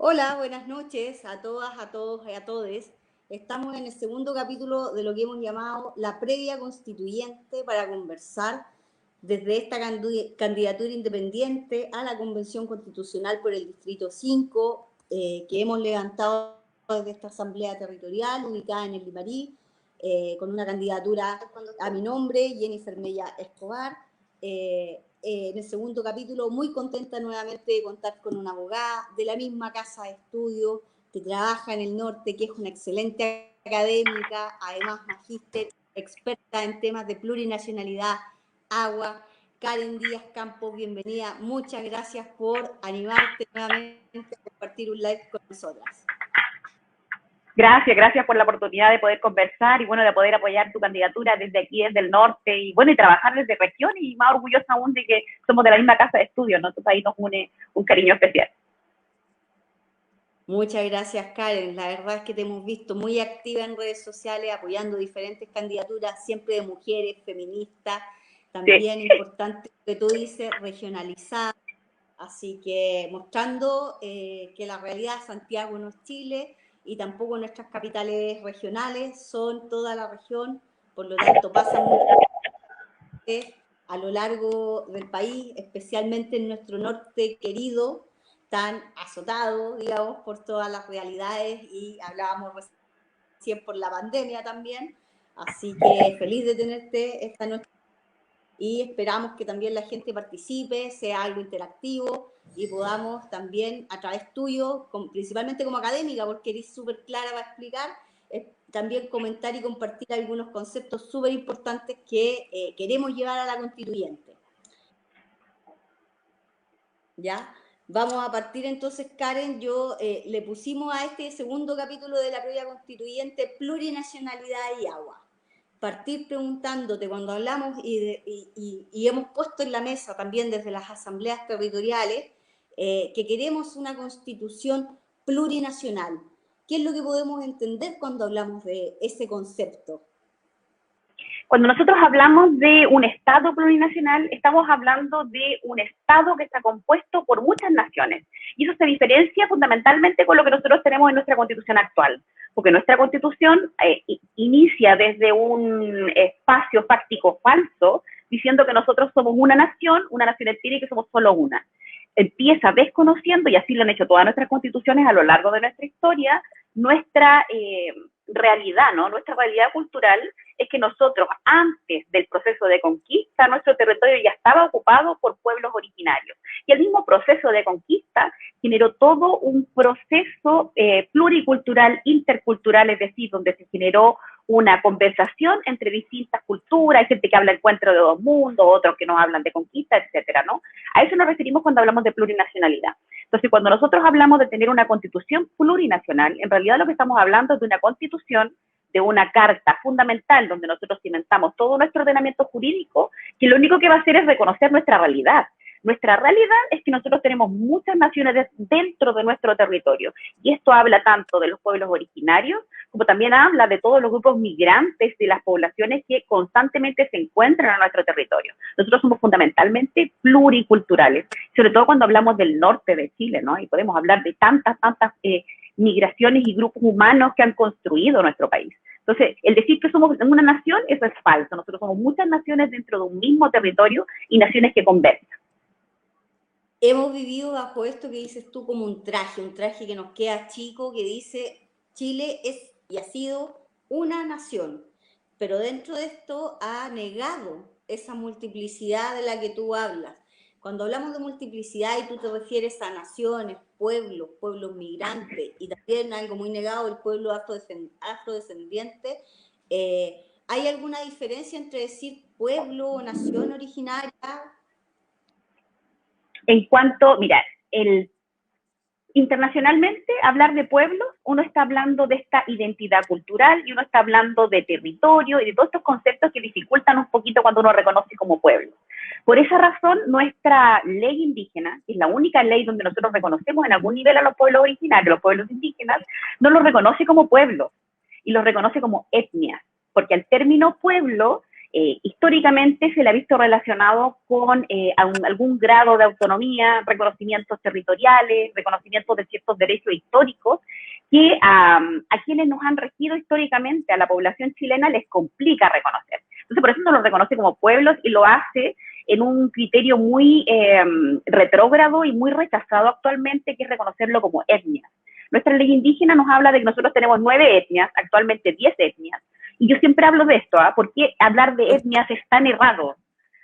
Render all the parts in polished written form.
Hola, buenas noches a todas, a todos y a todes. Estamos en el segundo capítulo de lo que hemos llamado la previa constituyente para conversar desde esta candidatura independiente a la Convención Constitucional por el Distrito 5 que hemos levantado desde esta Asamblea Territorial ubicada en el Limarí, con una candidatura a mi nombre, Jennifer Mella Escobar. En el segundo capítulo, muy contenta nuevamente de contar con una abogada de la misma casa de estudio que trabaja en el norte, que es una excelente académica, además magíster, experta en temas de plurinacionalidad, agua. Karen Díaz Campos, bienvenida. Muchas gracias por animarte nuevamente a compartir un live con nosotras. Gracias por la oportunidad de poder conversar y bueno, de poder apoyar tu candidatura desde aquí, desde el norte y bueno, y trabajar desde región y más orgullosa aún de que somos de la misma casa de estudios, ¿no? Entonces ahí nos une un cariño especial. Muchas gracias, Karen. La verdad es que te hemos visto muy activa en redes sociales, apoyando diferentes candidaturas, siempre de mujeres, feministas, también sí. Importante lo que tú dices, regionalizada. Así que mostrando que la realidad de Santiago no es Chile y tampoco nuestras capitales regionales, son toda la región, por lo tanto pasan muchas cosas a lo largo del país, especialmente en nuestro norte querido, tan azotado, digamos, por todas las realidades, y hablábamos recién por la pandemia también, así que feliz de tenerte esta noche y esperamos que también la gente participe, sea algo interactivo y podamos también a través tuyo, principalmente como académica, porque eres súper clara para explicar, también comentar y compartir algunos conceptos súper importantes que queremos llevar a la constituyente. ¿Ya? Vamos a partir entonces, Karen, le pusimos a este segundo capítulo de la previa constituyente plurinacionalidad y agua. Partir preguntándote, cuando hablamos y hemos puesto en la mesa también desde las asambleas territoriales, que queremos una constitución plurinacional. ¿Qué es lo que podemos entender cuando hablamos de ese concepto? Cuando nosotros hablamos de un Estado plurinacional, estamos hablando de un Estado que está compuesto por muchas naciones. Y eso se diferencia fundamentalmente con lo que nosotros tenemos en nuestra Constitución actual. Porque nuestra Constitución inicia desde un espacio fáctico falso, diciendo que nosotros somos una nación entera y que somos solo una. Empieza desconociendo, y así lo han hecho todas nuestras constituciones a lo largo de nuestra historia, nuestra realidad, ¿no? Nuestra realidad cultural es que nosotros, antes del proceso de conquista, nuestro territorio ya estaba ocupado por pueblos originarios. Y el mismo proceso de conquista generó todo un proceso pluricultural, intercultural, es decir, donde se generó una conversación entre distintas culturas, hay gente que habla encuentro de dos mundos, otros que nos hablan de conquista, etcétera, ¿no? A eso nos referimos cuando hablamos de plurinacionalidad. Entonces, cuando nosotros hablamos de tener una constitución plurinacional, en realidad lo que estamos hablando es de una constitución, de una carta fundamental donde nosotros cimentamos todo nuestro ordenamiento jurídico, que lo único que va a hacer es reconocer nuestra realidad. Nuestra realidad es que nosotros tenemos muchas naciones dentro de nuestro territorio, y esto habla tanto de los pueblos originarios, como también habla de todos los grupos migrantes de las poblaciones que constantemente se encuentran en nuestro territorio. Nosotros somos fundamentalmente pluriculturales, sobre todo cuando hablamos del norte de Chile, ¿no? Y podemos hablar de tantas migraciones y grupos humanos que han construido nuestro país. Entonces, el decir que somos una nación, eso es falso. Nosotros somos muchas naciones dentro de un mismo territorio y naciones que conversan. Hemos vivido bajo esto que dices tú como un traje que nos queda chico, que dice Chile es y ha sido una nación, pero dentro de esto ha negado esa multiplicidad de la que tú hablas. Cuando hablamos de multiplicidad y tú te refieres a naciones, pueblos migrantes y también algo muy negado, el pueblo afrodescendiente, ¿hay alguna diferencia entre decir pueblo o nación originaria? En cuanto, mira, internacionalmente, hablar de pueblos, uno está hablando de esta identidad cultural y uno está hablando de territorio y de todos estos conceptos que dificultan un poquito cuando uno reconoce como pueblo. Por esa razón, nuestra ley indígena, que es la única ley donde nosotros reconocemos en algún nivel a los pueblos originarios, los pueblos indígenas, no los reconoce como pueblos y los reconoce como etnias, porque el término pueblo históricamente se le ha visto relacionado con algún grado de autonomía, reconocimientos territoriales, reconocimientos de ciertos derechos históricos que a quienes nos han regido históricamente, a la población chilena, les complica reconocer. Entonces, por eso no lo reconoce como pueblos y lo hace en un criterio muy retrógrado y muy rechazado actualmente, que es reconocerlo como etnias. Nuestra ley indígena nos habla de que nosotros tenemos 9 etnias, actualmente 10 etnias, y yo siempre hablo de esto, ¿por qué hablar de etnias es tan errado?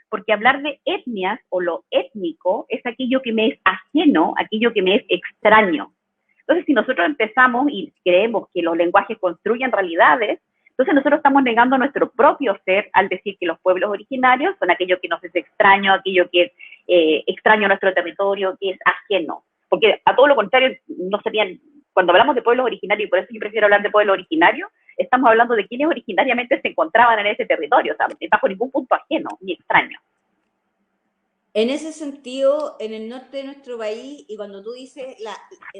Porque hablar de etnias o lo étnico es aquello que me es ajeno, aquello que me es extraño. Entonces, si nosotros empezamos y creemos que los lenguajes construyen realidades, entonces nosotros estamos negando nuestro propio ser al decir que los pueblos originarios son aquello que nos es extraño, aquello que es extraño a nuestro territorio, que es ajeno. Porque a todo lo contrario, no serían, cuando hablamos de pueblos originarios, y por eso yo prefiero hablar de pueblos originarios, estamos hablando de quienes originariamente se encontraban en ese territorio, o sea, bajo ningún punto ajeno ni extraño. En ese sentido, en el norte de nuestro país, y cuando tú dices,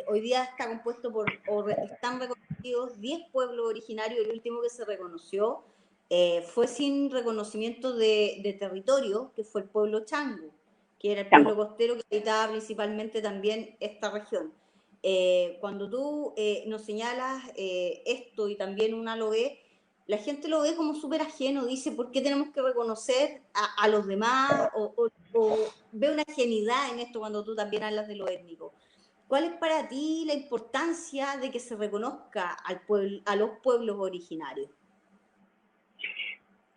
hoy día está compuesto están reconocidos 10 pueblos originarios, el último que se reconoció fue sin reconocimiento de territorio, que fue el pueblo Chango, que era el pueblo costero que habitaba principalmente también esta región. Cuando tú nos señalas esto y también una lo ve, la gente lo ve como súper ajeno, dice, ¿por qué tenemos que reconocer a los demás? O ve una ajenidad en esto cuando tú también hablas de lo étnico. ¿Cuál es para ti la importancia de que se reconozca a los pueblos originarios?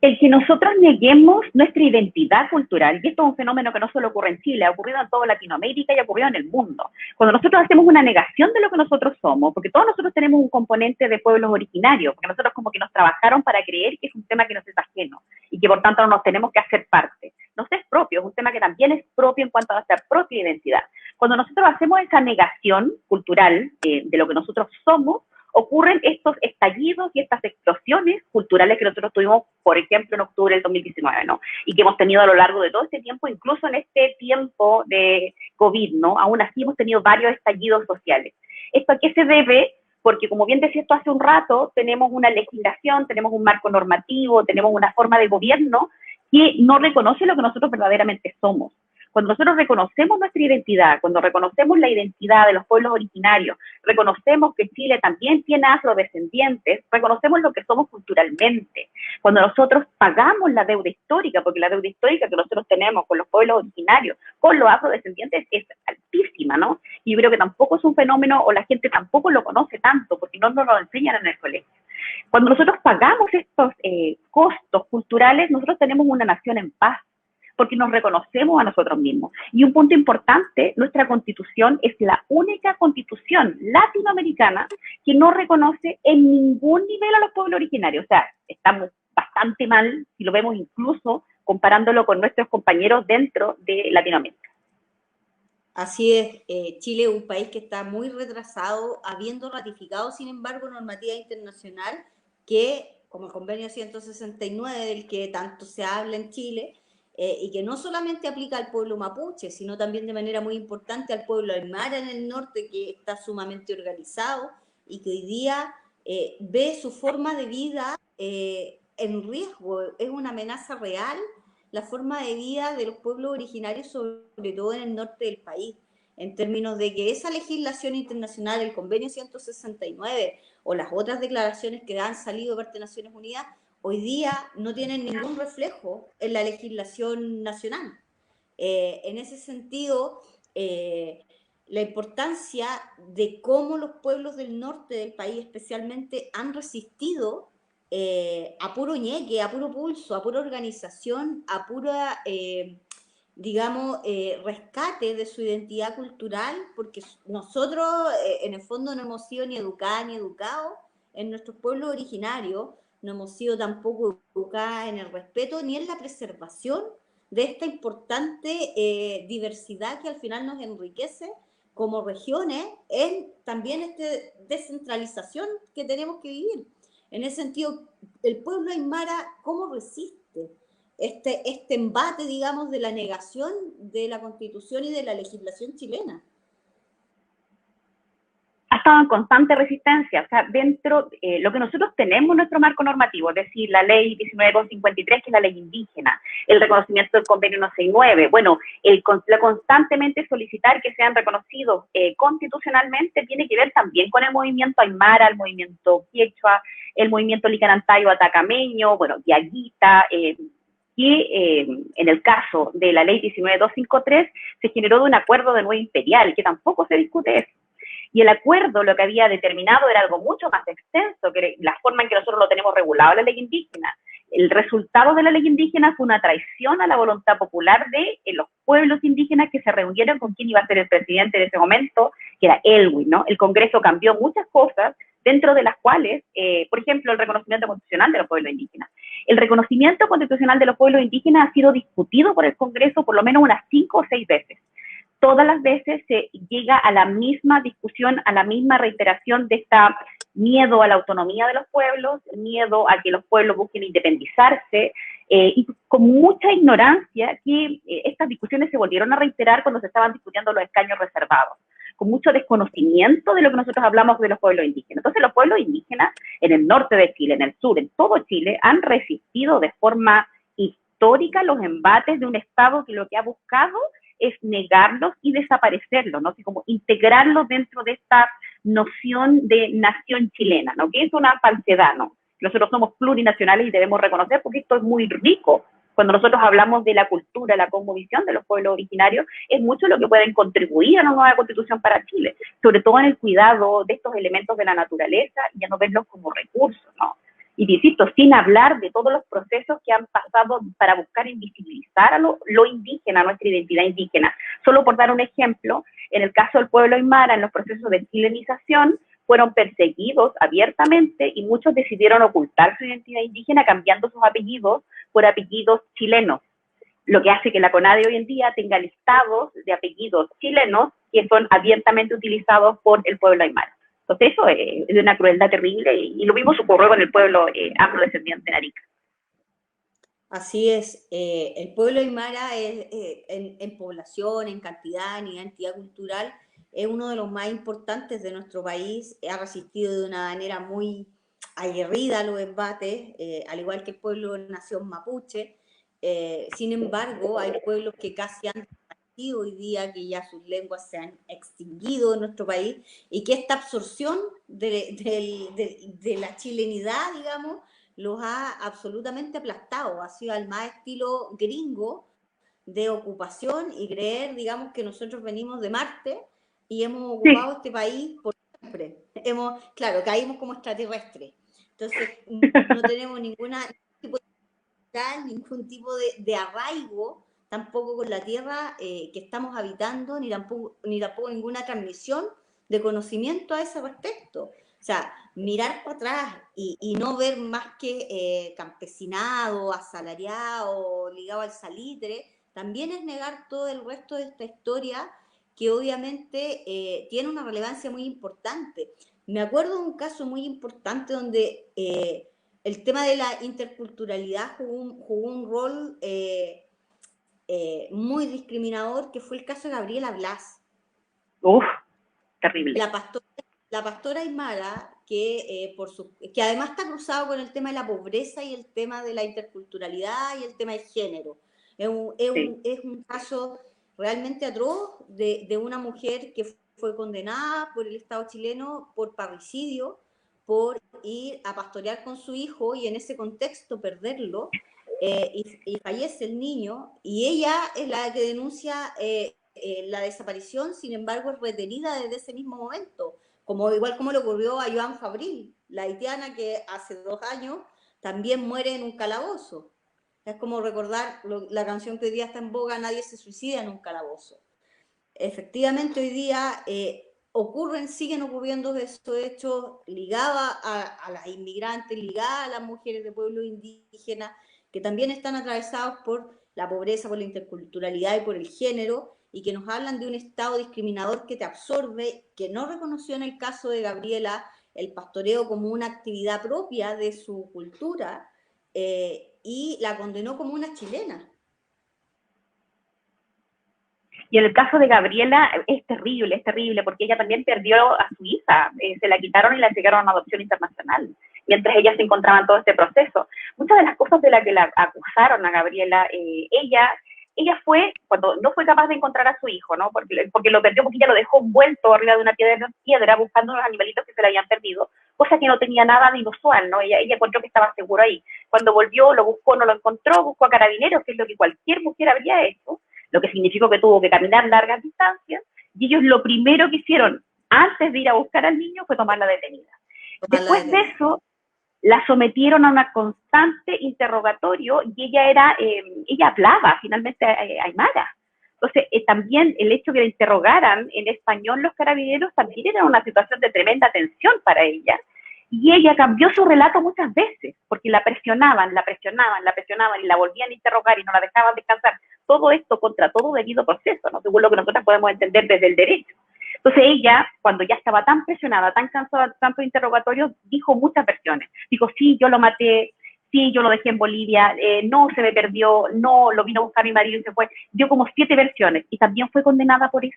El que nosotros neguemos nuestra identidad cultural, y esto es un fenómeno que no solo ocurre en Chile, ha ocurrido en toda Latinoamérica y ha ocurrido en el mundo. Cuando nosotros hacemos una negación de lo que nosotros somos, porque todos nosotros tenemos un componente de pueblos originarios, porque nosotros como que nos trabajaron para creer que es un tema que nos es ajeno y que por tanto no nos tenemos que hacer parte. Nos es propio, es un tema que también es propio en cuanto a nuestra propia identidad. Cuando nosotros hacemos esa negación cultural de lo que nosotros somos, ocurren estos estallidos y estas explosiones culturales que nosotros tuvimos, por ejemplo, en octubre del 2019, ¿no? Y que hemos tenido a lo largo de todo este tiempo, incluso en este tiempo de COVID, ¿no? Aún así hemos tenido varios estallidos sociales. ¿Esto a qué se debe? Porque, como bien decía esto hace un rato, tenemos una legislación, tenemos un marco normativo, tenemos una forma de gobierno que no reconoce lo que nosotros verdaderamente somos. Cuando nosotros reconocemos nuestra identidad, cuando reconocemos la identidad de los pueblos originarios, reconocemos que Chile también tiene afrodescendientes, reconocemos lo que somos culturalmente. Cuando nosotros pagamos la deuda histórica, porque la deuda histórica que nosotros tenemos con los pueblos originarios, con los afrodescendientes, es altísima, ¿no? Y yo creo que tampoco es un fenómeno, o la gente tampoco lo conoce tanto, porque no nos lo enseñan en el colegio. Cuando nosotros pagamos estos costos culturales, nosotros tenemos una nación en paz, porque nos reconocemos a nosotros mismos. Y un punto importante, nuestra constitución es la única constitución latinoamericana que no reconoce en ningún nivel a los pueblos originarios. O sea, estamos bastante mal, si lo vemos incluso comparándolo con nuestros compañeros dentro de Latinoamérica. Así es, Chile es un país que está muy retrasado, habiendo ratificado, sin embargo, normativa internacional que, como el convenio 169, del que tanto se habla en Chile, y que no solamente aplica al pueblo mapuche, sino también de manera muy importante al pueblo aymara en el norte, que está sumamente organizado y que hoy día ve su forma de vida en riesgo, es una amenaza real la forma de vida de los pueblos originarios, sobre todo en el norte del país, en términos de que esa legislación internacional, el convenio 169 o las otras declaraciones que han salido de parte de Naciones Unidas, hoy día no tienen ningún reflejo en la legislación nacional. En ese sentido, la importancia de cómo los pueblos del norte del país especialmente han resistido a puro ñeque, a puro pulso, a pura organización, a pura, digamos, rescate de su identidad cultural, porque nosotros en el fondo no hemos sido ni educadas ni educados en nuestros pueblos originarios, no hemos sido tampoco educadas en el respeto ni en la preservación de esta importante diversidad que al final nos enriquece como regiones en también esta descentralización que tenemos que vivir. En ese sentido, el pueblo aymara, ¿cómo resiste este embate, digamos, de la negación de la Constitución y de la legislación chilena? ha estado en constante resistencia. O sea, dentro, lo que nosotros tenemos en nuestro marco normativo, es decir, la ley 1953, que es la ley indígena, el reconocimiento del convenio 169, bueno, la constantemente solicitar que sean reconocidos constitucionalmente tiene que ver también con el movimiento aymara, el movimiento quechua, el movimiento licarantayo atacameño, bueno, yaguita, que en el caso de la ley 19253 se generó de un acuerdo de nuevo imperial, que tampoco se discute eso. Y el acuerdo lo que había determinado era algo mucho más extenso que la forma en que nosotros lo tenemos regulado en la ley indígena. El resultado de la ley indígena fue una traición a la voluntad popular de los pueblos indígenas que se reunieron con quien iba a ser el presidente de ese momento, que era Elwin, ¿no? El Congreso cambió muchas cosas, dentro de las cuales, por ejemplo, el reconocimiento constitucional de los pueblos indígenas. El reconocimiento constitucional de los pueblos indígenas ha sido discutido por el Congreso por lo menos unas 5 o 6 veces. Todas las veces se llega a la misma discusión, a la misma reiteración de este miedo a la autonomía de los pueblos, miedo a que los pueblos busquen independizarse, y con mucha ignorancia que estas discusiones se volvieron a reiterar cuando se estaban discutiendo los escaños reservados, con mucho desconocimiento de lo que nosotros hablamos de los pueblos indígenas. Entonces los pueblos indígenas en el norte de Chile, en el sur, en todo Chile, han resistido de forma histórica los embates de un Estado que lo que ha buscado es negarlos y desaparecerlos, ¿no? Así como integrarlos dentro de esta noción de nación chilena, ¿no? Que es una falsedad, ¿no? Nosotros somos plurinacionales y debemos reconocer, porque esto es muy rico. Cuando nosotros hablamos de la cultura, la cosmovisión de los pueblos originarios, es mucho lo que pueden contribuir a una nueva constitución para Chile, sobre todo en el cuidado de estos elementos de la naturaleza y ya no verlos como recursos, ¿no? Y insisto, sin hablar de todos los procesos que han pasado para buscar invisibilizar a lo indígena, a nuestra identidad indígena. Solo por dar un ejemplo, en el caso del pueblo aymara, en los procesos de chilenización, fueron perseguidos abiertamente y muchos decidieron ocultar su identidad indígena cambiando sus apellidos por apellidos chilenos, lo que hace que la CONADE hoy en día tenga listados de apellidos chilenos que son abiertamente utilizados por el pueblo aymara. Entonces eso es de una crueldad terrible y lo mismo ocurrió con el pueblo afrodescendiente en Arica. Así es, el pueblo aymara en población, en cantidad, en identidad cultural, es uno de los más importantes de nuestro país, ha resistido de una manera muy aguerrida a los embates, al igual que el pueblo de nación mapuche. Sin embargo, hay pueblos que casi han desaparecido hoy día, que ya sus lenguas se han extinguido en nuestro país, y que esta absorción de la chilenidad, digamos, los ha absolutamente aplastado, ha sido al más estilo gringo de ocupación y creer, digamos, que nosotros venimos de Marte y hemos ocupado este país por siempre. Claro, caímos como extraterrestres. Entonces, no tenemos ningún tipo de arraigo tampoco con la tierra que estamos habitando, ni tampoco ninguna transmisión de conocimiento a ese respecto. O sea, mirar para atrás y no ver más que campesinado, asalariado, ligado al salitre, también es negar todo el resto de esta historia que obviamente tiene una relevancia muy importante. Me acuerdo de un caso muy importante donde el tema de la interculturalidad jugó un rol muy discriminador, que fue el caso de Gabriela Blas. Uf, terrible. La pastora aymara, que además está cruzado con el tema de la pobreza y el tema de la interculturalidad y el tema del género. Es un caso realmente atroz de una mujer que fue condenada por el Estado chileno por parricidio, por ir a pastorear con su hijo y en ese contexto perderlo, y fallece el niño, y ella es la que denuncia la desaparición, sin embargo es retenida desde ese mismo momento, igual como le ocurrió a Joan Fabril, la haitiana que hace 2 años también muere en un calabozo. Es como recordar la canción que hoy día está en boga, nadie se suicida en un calabozo. Efectivamente hoy día siguen ocurriendo estos hechos ligados a las inmigrantes, ligados a las mujeres de pueblos indígenas, que también están atravesados por la pobreza, por la interculturalidad y por el género, y que nos hablan de un Estado discriminador que te absorbe, que no reconoció en el caso de Gabriela el pastoreo como una actividad propia de su cultura, y la condenó como una chilena. Y en el caso de Gabriela es terrible, porque ella también perdió a su hija, se la quitaron y la entregaron a adopción internacional, mientras ella se encontraba en todo este proceso. Muchas de las cosas de las que la acusaron a Gabriela, ella fue, cuando no fue capaz de encontrar a su hijo, ¿no? Porque lo perdió, porque ella lo dejó envuelto arriba de una piedra buscando unos animalitos que se le habían perdido, cosa que no tenía nada de inusual, ¿no? Ella encontró que estaba seguro ahí. Cuando volvió, lo buscó, no lo encontró, buscó a carabineros, que es lo que cualquier mujer habría hecho, lo que significó que tuvo que caminar largas distancias, y ellos lo primero que hicieron antes de ir a buscar al niño fue tomarla detenida. Después de eso, la sometieron a una constante interrogatorio y ella hablaba finalmente aymara. Entonces, también el hecho que la interrogaran en español los carabineros también era una situación de tremenda tensión para ella. Y ella cambió su relato muchas veces, porque la presionaban y la volvían a interrogar y no la dejaban descansar. Todo esto contra todo debido proceso, ¿no? Según lo que nosotros podemos entender desde el derecho. Entonces ella, cuando ya estaba tan presionada, tan cansada de tantos interrogatorios, dijo muchas versiones. Dijo, sí, yo lo maté, sí, yo lo dejé en Bolivia, no, se me perdió, no, lo vino a buscar mi marido y se fue. Dio como 7 versiones y también fue condenada por eso.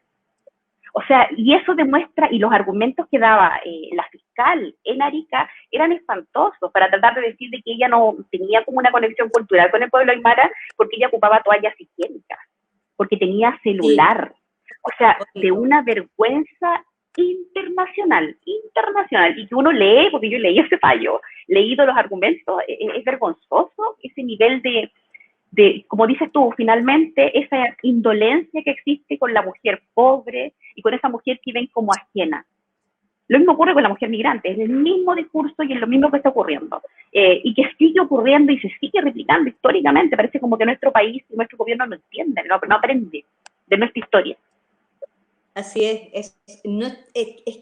O sea, y eso demuestra, y los argumentos que daba la fiscal en Arica eran espantosos para tratar de decir de que ella no tenía como una conexión cultural con el pueblo aymara porque ella ocupaba toallas higiénicas, porque tenía celular. Sí. O sea, de una vergüenza internacional, y que uno lee, porque yo leí ese fallo, leído los argumentos, es vergonzoso ese nivel de, como dices tú, finalmente, esa indolencia que existe con la mujer pobre y con esa mujer que ven como ajena. Lo mismo ocurre con la mujer migrante, es el mismo discurso y es lo mismo que está ocurriendo. Y que sigue ocurriendo y se sigue replicando históricamente. Parece como que nuestro país y nuestro gobierno no entienden, no aprende de nuestra historia. Así es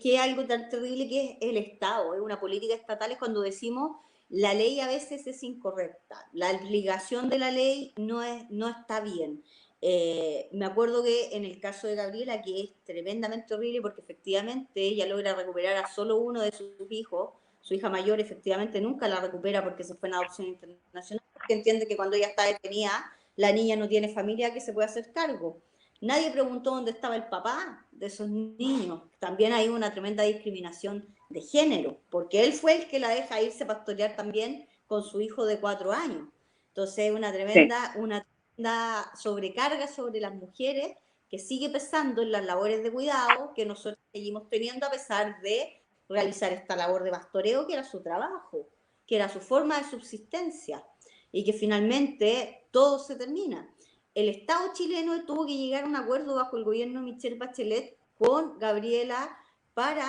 que hay algo tan terrible que es el Estado, es una política estatal, es cuando decimos la ley a veces es incorrecta, la obligación de la ley no está bien. Me acuerdo que en el caso de Gabriela, que es tremendamente horrible porque efectivamente ella logra recuperar a solo uno de sus hijos, su hija mayor efectivamente nunca la recupera porque se fue en adopción internacional, porque entiende que cuando ella está detenida, la niña no tiene familia que se pueda hacer cargo. Nadie preguntó dónde estaba el papá de esos niños. También hay una tremenda discriminación de género, porque él fue el que la deja irse a pastorear también con su hijo de 4 años. Entonces, una tremenda sobrecarga sobre las mujeres que sigue pesando en las labores de cuidado que nosotros seguimos teniendo a pesar de realizar esta labor de pastoreo, que era su trabajo, que era su forma de subsistencia, y que finalmente todo se termina. El Estado chileno tuvo que llegar a un acuerdo bajo el gobierno de Michelle Bachelet con Gabriela para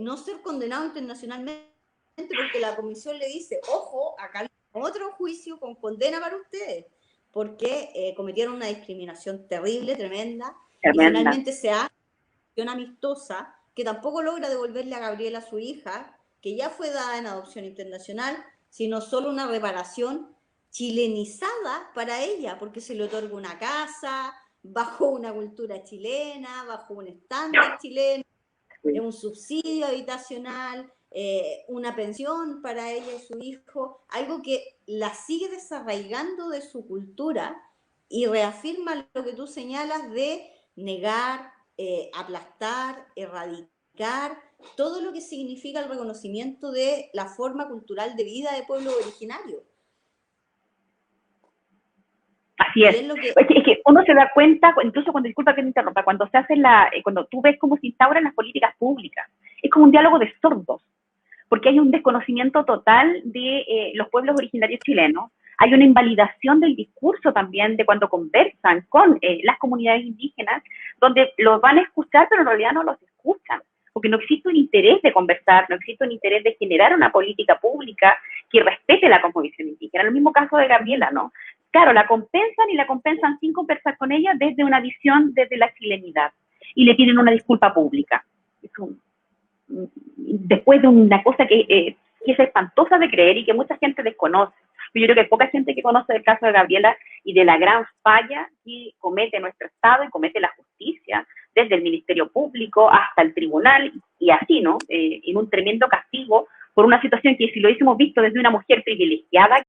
no ser condenado internacionalmente, porque la comisión le dice, ojo, acá hay otro juicio con condena para ustedes, porque cometieron una discriminación terrible, tremenda. Y finalmente se hace una amistosa que tampoco logra devolverle a Gabriela a su hija, que ya fue dada en adopción internacional, sino solo una reparación chilenizada para ella, porque se le otorga una casa, bajo una cultura chilena, bajo un estándar chileno, un subsidio habitacional, una pensión para ella y su hijo, algo que la sigue desarraigando de su cultura y reafirma lo que tú señalas de negar, aplastar, erradicar todo lo que significa el reconocimiento de la forma cultural de vida de pueblos originarios. Así es. Es que uno se da cuenta, incluso cuando, disculpa que me interrumpa, cuando se hace cuando tú ves cómo se instauran las políticas públicas, es como un diálogo de sordos, porque hay un desconocimiento total de los pueblos originarios chilenos, hay una invalidación del discurso también de cuando conversan con las comunidades indígenas, donde los van a escuchar, pero en realidad no los escuchan, porque no existe un interés de conversar, no existe un interés de generar una política pública que respete la cosmovisión indígena. En el mismo caso de Gabriela, ¿no? Claro, la compensan sin conversar con ella desde una visión desde la chilenidad y le piden una disculpa pública. Después de una cosa que es espantosa de creer y que mucha gente desconoce. Yo creo que hay poca gente que conoce el caso de Gabriela y de la gran falla que comete nuestro Estado y comete la justicia, desde el Ministerio Público hasta el tribunal, y así, ¿no? En un tremendo castigo por una situación que si lo hubiésemos visto desde una mujer privilegiada,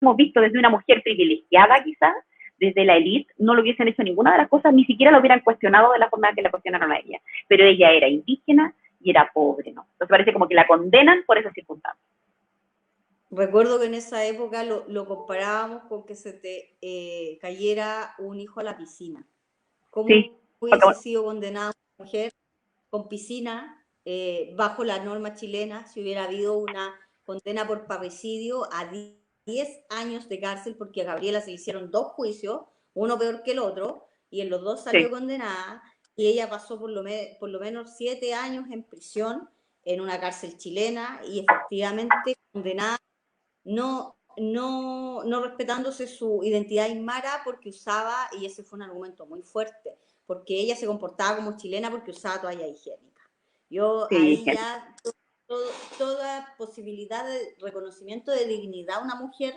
hemos visto desde una mujer privilegiada quizás, desde la élite, no lo hubiesen hecho ninguna de las cosas, ni siquiera lo hubieran cuestionado de la forma en que la cuestionaron a ella. Pero ella era indígena y era pobre, ¿no? Entonces parece como que la condenan por esas circunstancias. Recuerdo que en esa época lo comparábamos con que se te cayera un hijo a la piscina. ¿Cómo Sí, porque, hubiese sido condenada una mujer con piscina bajo la norma chilena si hubiera habido una condena por parricidio a 10 años de cárcel? Porque a Gabriela se le hicieron 2 juicios, uno peor que el otro, y en los 2 salió sí, condenada, y ella pasó por lo menos 7 años en prisión en una cárcel chilena, y efectivamente condenada, no respetándose su identidad aymara porque usaba, y ese fue un argumento muy fuerte, porque ella se comportaba como chilena porque usaba toalla higiénica. Yo sí, ahí ya toda posibilidad de reconocimiento de dignidad a una mujer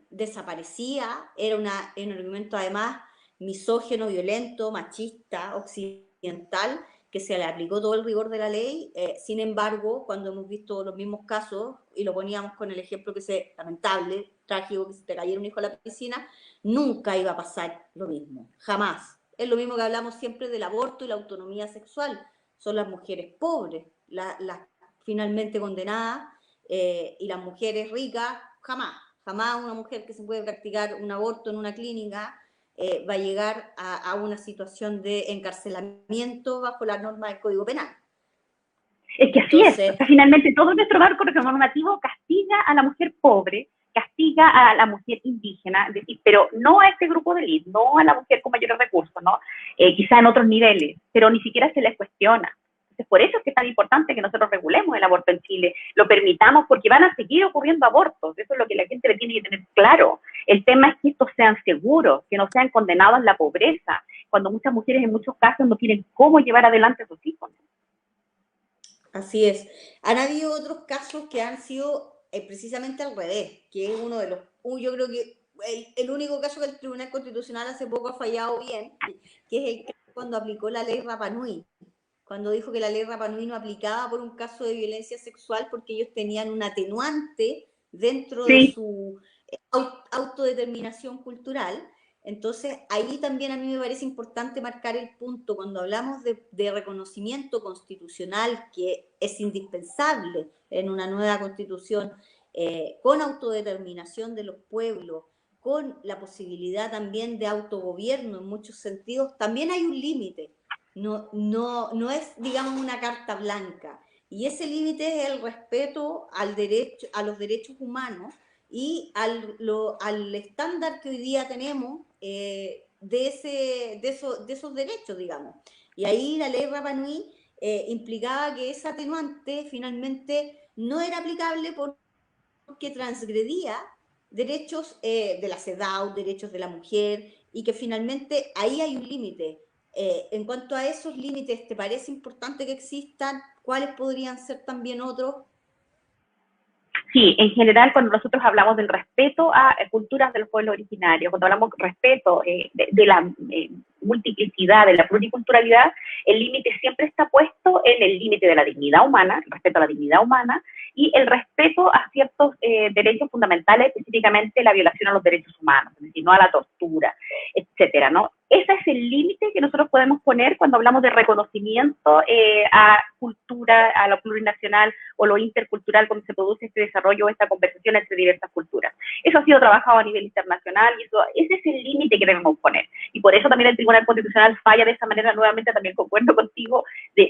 desaparecía, era un argumento además misógeno, violento, machista, occidental, que se le aplicó todo el rigor de la ley. Sin embargo, cuando hemos visto los mismos casos, y lo poníamos con el ejemplo que se lamentable, trágico, que se te cayera un hijo a la piscina, nunca iba a pasar lo mismo, jamás. Es lo mismo que hablamos siempre del aborto y la autonomía sexual. Son las mujeres pobres, las finalmente condenadas, y las mujeres ricas, jamás una mujer que se puede practicar un aborto en una clínica va a llegar a una situación de encarcelamiento bajo la norma del Código Penal. es que así es. O Entonces, sea, finalmente todo nuestro marco normativo castiga a la mujer pobre, castiga a la mujer indígena, decir, pero no a este grupo de élite, no a la mujer con mayores recursos, ¿no? Quizá en otros niveles, pero ni siquiera se les cuestiona. Entonces, por eso es que es tan importante que nosotros regulemos el aborto en Chile, lo permitamos, porque van a seguir ocurriendo abortos. Eso es lo que la gente le tiene que tener claro. El tema es que estos sean seguros, que no sean condenados a la pobreza, cuando muchas mujeres en muchos casos no tienen cómo llevar adelante a sus hijos. así es. Han habido otros casos que han sido precisamente al revés, que es uno de los, yo creo que el único caso que el Tribunal Constitucional hace poco ha fallado bien, que es el caso cuando aplicó la ley Rapa Nui, cuando dijo que la ley Rapa Nui no aplicaba por un caso de violencia sexual porque ellos tenían un atenuante dentro de Sí, su autodeterminación cultural. Entonces, ahí también a mí me parece importante marcar el punto cuando hablamos de reconocimiento constitucional, que es indispensable en una nueva constitución, con autodeterminación de los pueblos, con la posibilidad también de autogobierno en muchos sentidos, también hay un límite. No es, digamos, una carta blanca. Y ese límite es el respeto al derecho, a los derechos humanos y al estándar que hoy día tenemos de esos derechos, digamos. Y ahí la ley Rapa Nui implicaba que ese atenuante finalmente no era aplicable porque transgredía derechos de la CEDAW, derechos de la mujer, y que finalmente ahí hay un límite. En cuanto a esos límites, ¿te parece importante que existan? ¿Cuáles podrían ser también otros? sí, en general cuando nosotros hablamos del respeto a culturas de los pueblos originarios, cuando hablamos de respeto de la multiplicidad, de la pluriculturalidad, el límite siempre está puesto en el límite de la dignidad humana, el respeto a la dignidad humana y el respeto a ciertos derechos fundamentales, específicamente la violación a los derechos humanos, es decir, no a la tortura, etcétera, ¿no? Ese es el límite que nosotros podemos poner cuando hablamos de reconocimiento a cultura, a lo plurinacional o lo intercultural, cuando se produce este desarrollo, esta conversación entre diversas culturas. Eso ha sido trabajado a nivel internacional y ese es el límite que debemos poner. Y por eso también el Tribunal Constitucional falla de esa manera, nuevamente también concuerdo contigo,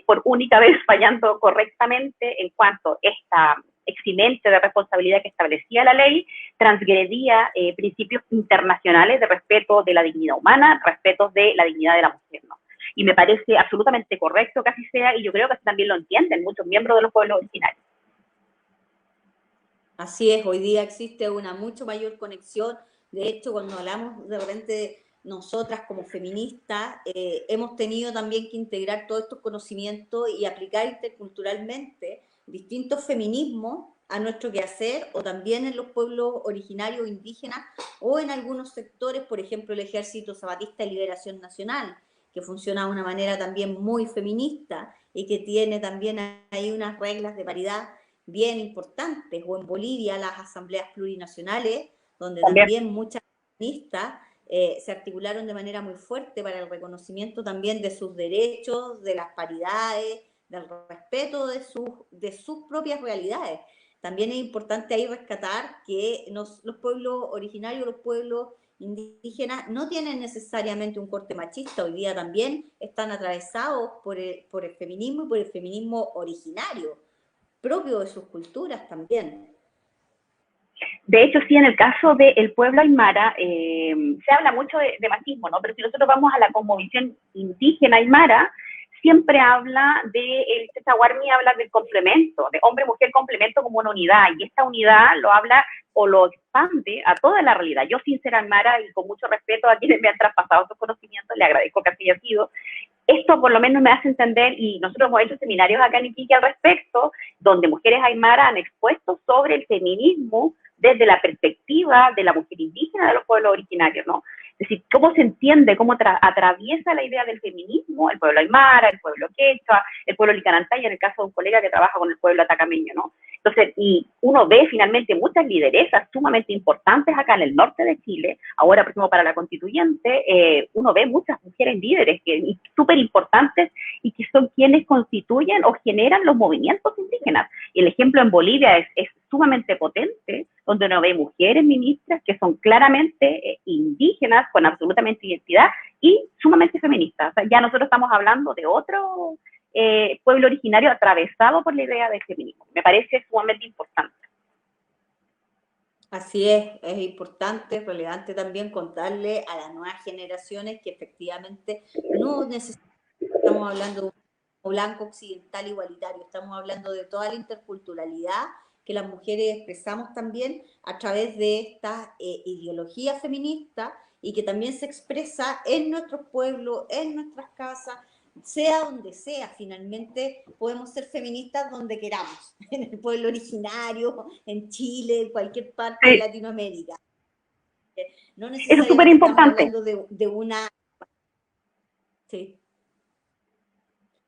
por única vez fallando correctamente en cuanto a esta eximente de responsabilidad que establecía la ley, transgredía principios internacionales de respeto de la dignidad humana, respeto de la dignidad de la mujer, ¿no? Y me parece absolutamente correcto que así sea, y yo creo que así también lo entienden muchos miembros de los pueblos originarios. Así es, hoy día existe una mucho mayor conexión. De hecho, cuando hablamos de repente de nosotras como feministas, hemos tenido también que integrar todos estos conocimientos y aplicar interculturalmente distintos feminismos a nuestro quehacer, o también en los pueblos originarios indígenas, o en algunos sectores, por ejemplo, el Ejército Zapatista de Liberación Nacional, que funciona de una manera también muy feminista y que tiene también ahí unas reglas de paridad bien importantes, o en Bolivia las asambleas plurinacionales, donde También. también muchas feministas se articularon de manera muy fuerte para el reconocimiento también de sus derechos, de las paridades, del respeto de sus propias realidades. También es importante ahí rescatar que los pueblos originarios, los pueblos indígenas, no tienen necesariamente un corte machista, hoy día también están atravesados por el feminismo y por el feminismo originario, propio de sus culturas también. De hecho, sí, en el caso del pueblo aymara, se habla mucho de machismo, ¿no? Pero si nosotros vamos a la cosmovisión indígena aymara, siempre habla el Tzawarni habla del complemento, de hombre-mujer complemento como una unidad, y esta unidad lo habla o lo expande a toda la realidad. Yo, sin ser aymara y con mucho respeto a quienes me han traspasado estos conocimientos, le agradezco que así haya sido. Esto por lo menos me hace entender, y nosotros hemos hecho seminarios acá en Iquique al respecto, donde mujeres aymara han expuesto sobre el feminismo desde la perspectiva de la mujer indígena de los pueblos originarios, ¿no? Es decir, cómo se entiende, cómo atraviesa la idea del feminismo el pueblo aymara, el pueblo quechua, el pueblo licanantaya, en el caso de un colega que trabaja con el pueblo atacameño, ¿no? Entonces, y uno ve finalmente muchas lideresas sumamente importantes acá en el norte de Chile, ahora, por ejemplo, para la constituyente, uno ve muchas mujeres líderes súper importantes y que son quienes constituyen o generan los movimientos indígenas. Y el ejemplo en Bolivia es sumamente potente, donde uno ve mujeres ministras que son claramente indígenas, con absolutamente identidad y sumamente feministas. O sea, ya nosotros estamos hablando de otro pueblo originario atravesado por la idea del feminismo. Me parece sumamente importante. Así es importante, es relevante también contarle a las nuevas generaciones que efectivamente no necesitamos, estamos hablando de un blanco occidental igualitario, estamos hablando de toda la interculturalidad que las mujeres expresamos también a través de esta ideología feminista y que también se expresa en nuestros pueblos, en nuestras casas, sea donde sea, finalmente podemos ser feministas donde queramos, en el pueblo originario, en Chile, en cualquier parte de Latinoamérica. No Eso es súper necesariamente estamos importante. hablando de una... Sí.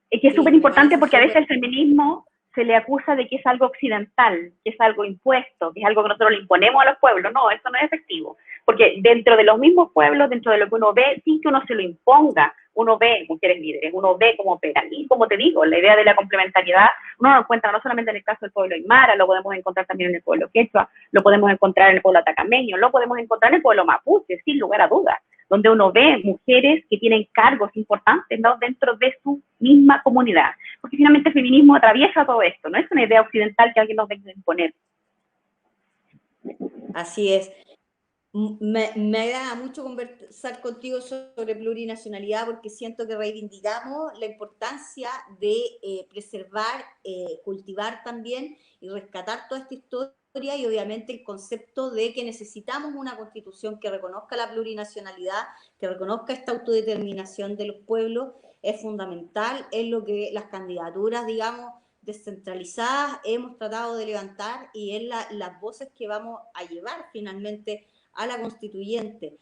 Es que es súper Sí, me importante parece porque a veces súper... el feminismo se le acusa de que es algo occidental, que es algo impuesto, que es algo que nosotros le imponemos a los pueblos. No, eso no es efectivo. Porque dentro de los mismos pueblos, dentro de lo que uno ve, sin que uno se lo imponga, uno ve mujeres líderes, uno ve cómo operan. Y como te digo, la idea de la complementariedad uno lo encuentra no solamente en el caso del pueblo aymara, lo podemos encontrar también en el pueblo quechua, lo podemos encontrar en el pueblo atacameño, lo podemos encontrar en el pueblo mapuche, sin lugar a dudas, donde uno ve mujeres que tienen cargos importantes, ¿no?, dentro de su misma comunidad. Porque finalmente el feminismo atraviesa todo esto, no es una idea occidental que alguien nos venga a imponer. Así es. Me agrada mucho conversar contigo sobre plurinacionalidad porque siento que reivindicamos la importancia de preservar, cultivar también y rescatar toda esta historia y obviamente el concepto de que necesitamos una constitución que reconozca la plurinacionalidad, que reconozca esta autodeterminación de los pueblos, es fundamental, es lo que las candidaturas, digamos, descentralizadas hemos tratado de levantar y es las voces que vamos a llevar finalmente a la constituyente.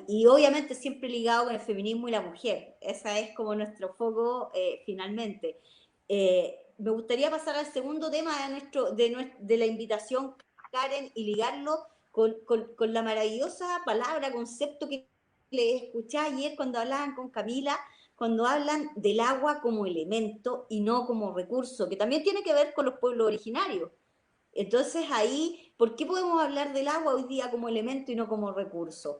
Y obviamente siempre ligado con el feminismo y la mujer. Esa es como nuestro foco finalmente. Me gustaría pasar al segundo tema de la invitación, Karen, y ligarlo con la maravillosa palabra, concepto que le escuché ayer cuando hablaban con Camila, cuando hablan del agua como elemento y no como recurso, que también tiene que ver con los pueblos originarios. Entonces ahí, ¿por qué podemos hablar del agua hoy día como elemento y no como recurso?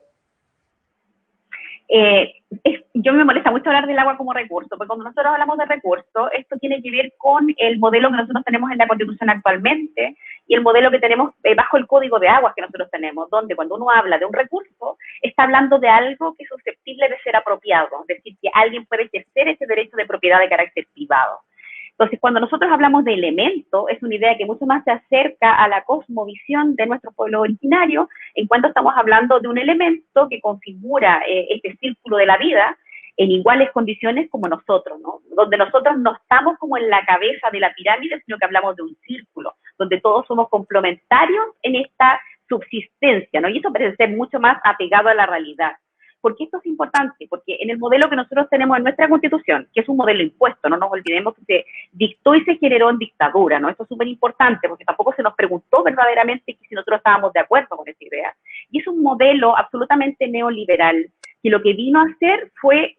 Yo me molesta mucho hablar del agua como recurso, porque cuando nosotros hablamos de recurso, esto tiene que ver con el modelo que nosotros tenemos en la Constitución actualmente y el modelo que tenemos bajo el Código de Aguas que nosotros tenemos, donde cuando uno habla de un recurso, está hablando de algo que es susceptible de ser apropiado, es decir, que alguien puede ejercer ese derecho de propiedad de carácter privado. Entonces, cuando nosotros hablamos de elemento, es una idea que mucho más se acerca a la cosmovisión de nuestro pueblo originario, en cuanto estamos hablando de un elemento que configura este círculo de la vida en iguales condiciones como nosotros, ¿no? Donde nosotros no estamos como en la cabeza de la pirámide, sino que hablamos de un círculo, donde todos somos complementarios en esta subsistencia, ¿no? Y eso parece ser mucho más apegado a la realidad. ¿Por qué esto es importante? Porque en el modelo que nosotros tenemos en nuestra Constitución, que es un modelo impuesto, no nos olvidemos que se dictó y se generó en dictadura, ¿no? Esto es súper importante porque tampoco se nos preguntó verdaderamente si nosotros estábamos de acuerdo con esa idea. Y es un modelo absolutamente neoliberal que lo que vino a hacer fue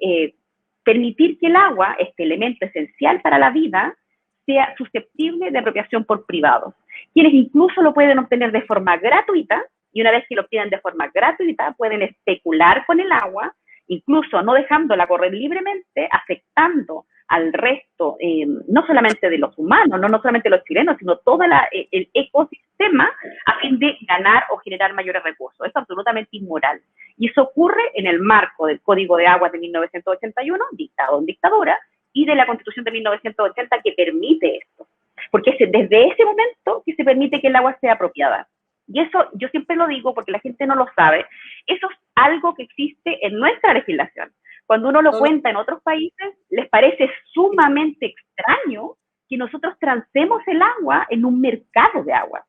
permitir que el agua, este elemento esencial para la vida, sea susceptible de apropiación por privados, quienes incluso lo pueden obtener de forma gratuita, y una vez que lo obtienen de forma gratuita, pueden especular con el agua, incluso no dejándola correr libremente, afectando al resto, no solamente de los humanos, no solamente los chilenos, sino todo el ecosistema a fin de ganar o generar mayores recursos. Es absolutamente inmoral. Y eso ocurre en el marco del Código de Aguas de 1981, dictado en dictadura, y de la Constitución de 1980 que permite esto. Porque es desde ese momento que se permite que el agua sea apropiada. Y eso yo siempre lo digo porque la gente no lo sabe. Eso es algo que existe en nuestra legislación. Cuando uno lo cuenta en otros países, les parece sumamente extraño que nosotros transemos el agua en un mercado de agua.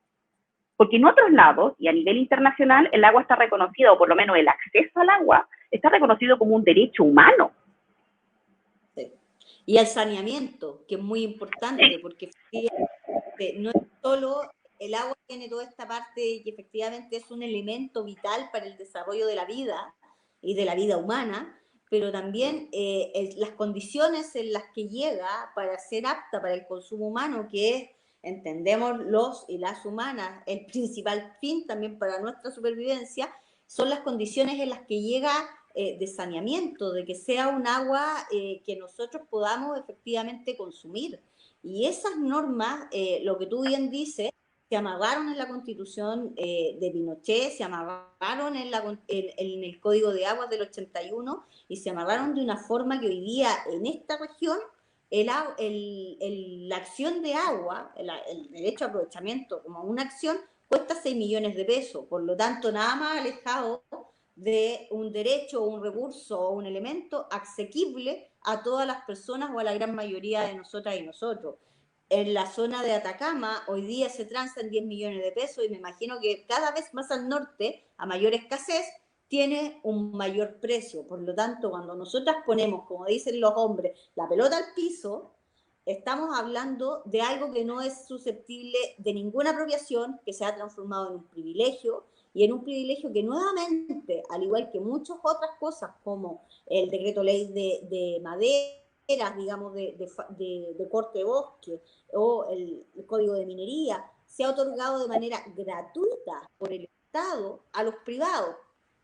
Porque en otros lados, y a nivel internacional, el agua está reconocido, o por lo menos el acceso al agua, está reconocido como un derecho humano. Sí. Y el saneamiento, que es muy importante, porque no es solo el agua, tiene toda esta parte que efectivamente es un elemento vital para el desarrollo de la vida y de la vida humana, pero también las condiciones en las que llega para ser apta para el consumo humano, que es, entendemos los y las humanas, el principal fin también para nuestra supervivencia, son las condiciones en las que llega de saneamiento, de que sea un agua que nosotros podamos efectivamente consumir. Y esas normas, lo que tú bien dices, se amarraron en la Constitución de Pinochet, se amarraron en el Código de Aguas del 81 y se amarraron de una forma que hoy día en esta región la acción de agua, el derecho a aprovechamiento como una acción, cuesta 6 millones de pesos. Por lo tanto, nada más alejado de un derecho, un recurso o un elemento asequible a todas las personas o a la gran mayoría de nosotras y nosotros. En la zona de Atacama hoy día se transan 10 millones de pesos y me imagino que cada vez más al norte, a mayor escasez, tiene un mayor precio. Por lo tanto, cuando nosotras ponemos, como dicen los hombres, la pelota al piso, estamos hablando de algo que no es susceptible de ninguna apropiación, que se ha transformado en un privilegio, y en un privilegio que nuevamente, al igual que muchas otras cosas como el decreto ley de madera, digamos, de corte de bosque, o el código de minería, se ha otorgado de manera gratuita por el Estado a los privados.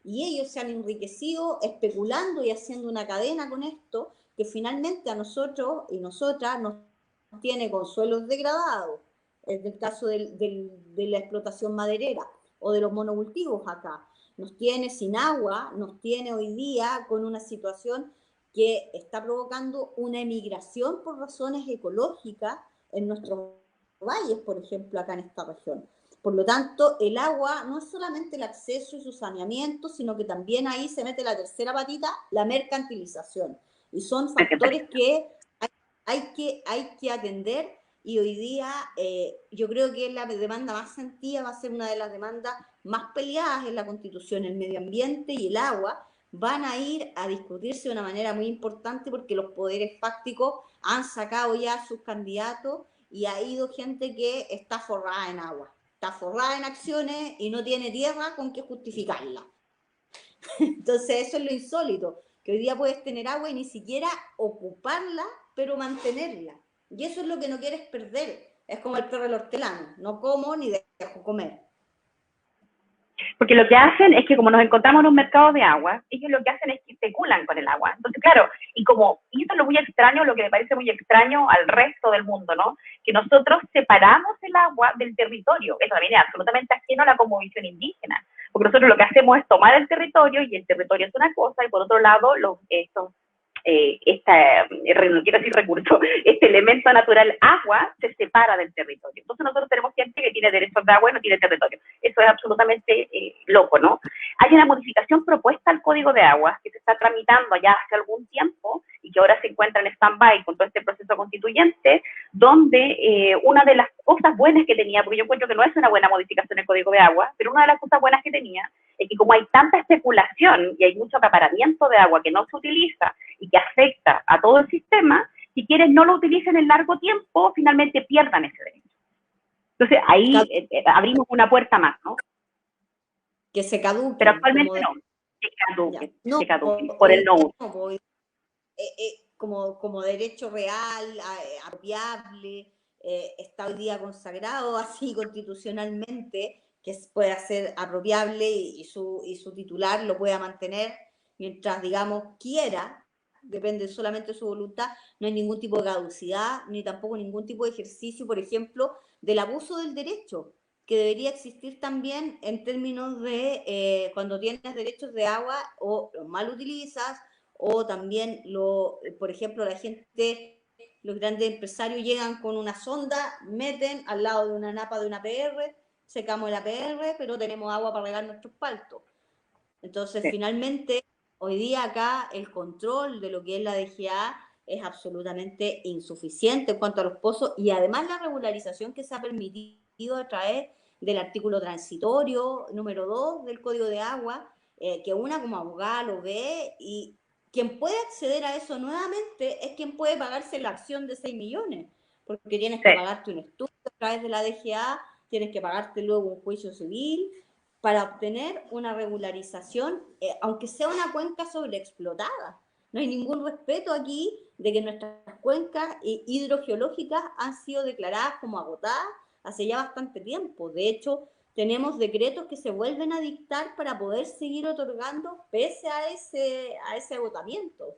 Y ellos se han enriquecido especulando y haciendo una cadena con esto que finalmente a nosotros y nosotras nos tiene con suelos degradados. Es el caso de la explotación maderera o de los monocultivos acá. Nos tiene sin agua, nos tiene hoy día con una situación que está provocando una emigración por razones ecológicas en nuestros valles, por ejemplo, acá en esta región. Por lo tanto, el agua no es solamente el acceso y su saneamiento, sino que también ahí se mete la tercera patita, la mercantilización. Y son factores que hay que atender, y hoy día yo creo que la demanda más sentida va a ser una de las demandas más peleadas en la Constitución. El medio ambiente y el agua van a ir a discutirse de una manera muy importante porque los poderes fácticos han sacado ya sus candidatos y ha ido gente que está forrada en agua, está forrada en acciones y no tiene tierra con qué justificarla. Entonces eso es lo insólito, que hoy día puedes tener agua y ni siquiera ocuparla, pero mantenerla. Y eso es lo que no quieres perder. Es como el perro del hortelano, no como ni dejo comer. Porque lo que hacen es que como nos encontramos en un mercado de agua, ellos lo que hacen es que especulan con el agua. Entonces, claro, y esto es lo muy extraño, lo que me parece muy extraño al resto del mundo, ¿no? Que nosotros separamos el agua del territorio. Eso también es absolutamente ajeno a la cosmovisión indígena. Porque nosotros lo que hacemos es tomar el territorio, y el territorio es una cosa, y por otro lado, no quiero decir recurso, este elemento natural agua se separa del territorio. Entonces nosotros tenemos gente que tiene derechos de agua y no tiene territorio. Eso es absolutamente loco, ¿no? Hay una modificación propuesta al Código de Aguas que se está tramitando ya hace algún tiempo y que ahora se encuentra en stand-by con todo este proceso constituyente, donde una de las cosas buenas que tenía, porque yo encuentro que no es una buena modificación del Código de Aguas, pero una de las cosas buenas que tenía es que como hay tanta especulación y hay mucho acaparamiento de agua que no se utiliza y que afecta a todo el sistema, si quienes no lo utilicen en largo tiempo, finalmente pierdan ese derecho. Entonces ahí abrimos una puerta más, ¿no? Que se caduquen. Pero actualmente no, se caduquen por el no uso. Como derecho real, apropiable, está hoy día consagrado así constitucionalmente, que pueda ser apropiable y su titular lo pueda mantener mientras, digamos, quiera, depende solamente de su voluntad, no hay ningún tipo de caducidad, ni tampoco ningún tipo de ejercicio, por ejemplo, del abuso del derecho, que debería existir también en términos de cuando tienes derechos de agua o los mal utilizas, o también, por ejemplo, la gente, los grandes empresarios llegan con una sonda, meten al lado de una napa de una PR, secamos el APR, pero tenemos agua para regar nuestros paltos. Entonces, finalmente, hoy día acá el control de lo que es la DGA es absolutamente insuficiente en cuanto a los pozos y además la regularización que se ha permitido a través del artículo transitorio número 2 del Código de Agua, que una como abogada lo ve y quien puede acceder a eso nuevamente es quien puede pagarse la acción de 6 millones, porque tienes que pagarte un estudio a través de la DGA, tienes que pagarte luego un juicio civil para obtener una regularización, aunque sea una cuenca sobreexplotada. No hay ningún respeto aquí de que nuestras cuencas hidrogeológicas han sido declaradas como agotadas hace ya bastante tiempo. De hecho, tenemos decretos que se vuelven a dictar para poder seguir otorgando pese a ese agotamiento.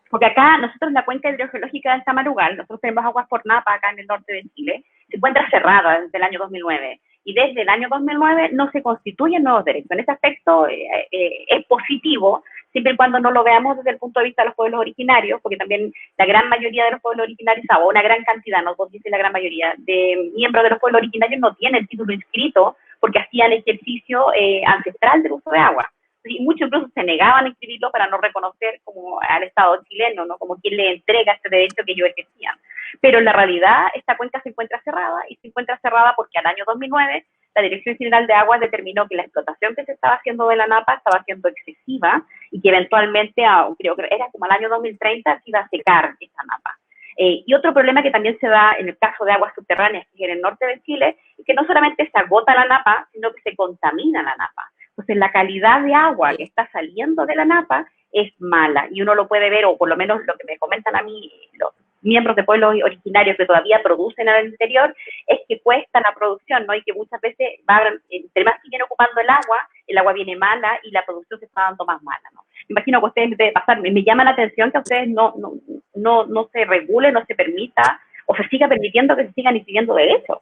Porque acá nosotros la cuenca hidrogeológica del Tamarugal, nosotros tenemos aguas por Napa acá en el norte de Chile, se encuentra cerrada desde el año 2009 y desde el año 2009 no se constituyen nuevos derechos. En ese aspecto es positivo, siempre y cuando no lo veamos desde el punto de vista de los pueblos originarios, porque también la gran mayoría de los pueblos originarios, o una gran cantidad, no puedo decir la gran mayoría, de miembros de los pueblos originarios no tienen título inscrito porque hacían ejercicio ancestral del uso de agua. Y muchos incluso se negaban a inscribirlo para no reconocer como al Estado chileno, ¿no? Como quien le entrega ese derecho que ellos ejercían. Pero en la realidad esta cuenca se encuentra cerrada y se encuentra cerrada porque al año 2009 la Dirección General de Aguas determinó que la explotación que se estaba haciendo de la napa estaba siendo excesiva y que eventualmente, creo que era como al año 2030, se iba a secar esa napa. Y otro problema que también se da en el caso de aguas subterráneas, que en el norte de Chile, es que no solamente se agota la napa, sino que se contamina la napa. Entonces, la calidad de agua que está saliendo de la napa es mala y uno lo puede ver, o por lo menos lo que me comentan a mí los miembros de pueblos originarios que todavía producen en el interior, es que cuesta la producción, ¿no? Y que muchas veces, entre más siguen ocupando el agua viene mala y la producción se está dando más mala, ¿no? Me imagino que a ustedes debe pasar, me llama la atención que a ustedes no se regule, no se permita, o se siga permitiendo que se sigan incidiendo derechos,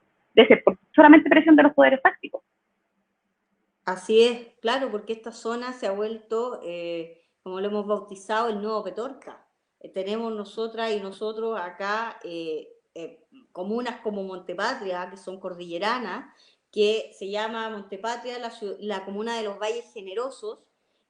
por solamente presión de los poderes fácticos. Así es, claro, porque esta zona se ha vuelto, como lo hemos bautizado, el nuevo Petorca. Tenemos nosotras y nosotros acá comunas como Montepatria, que son cordilleranas, que se llama Montepatria la comuna de los Valles Generosos,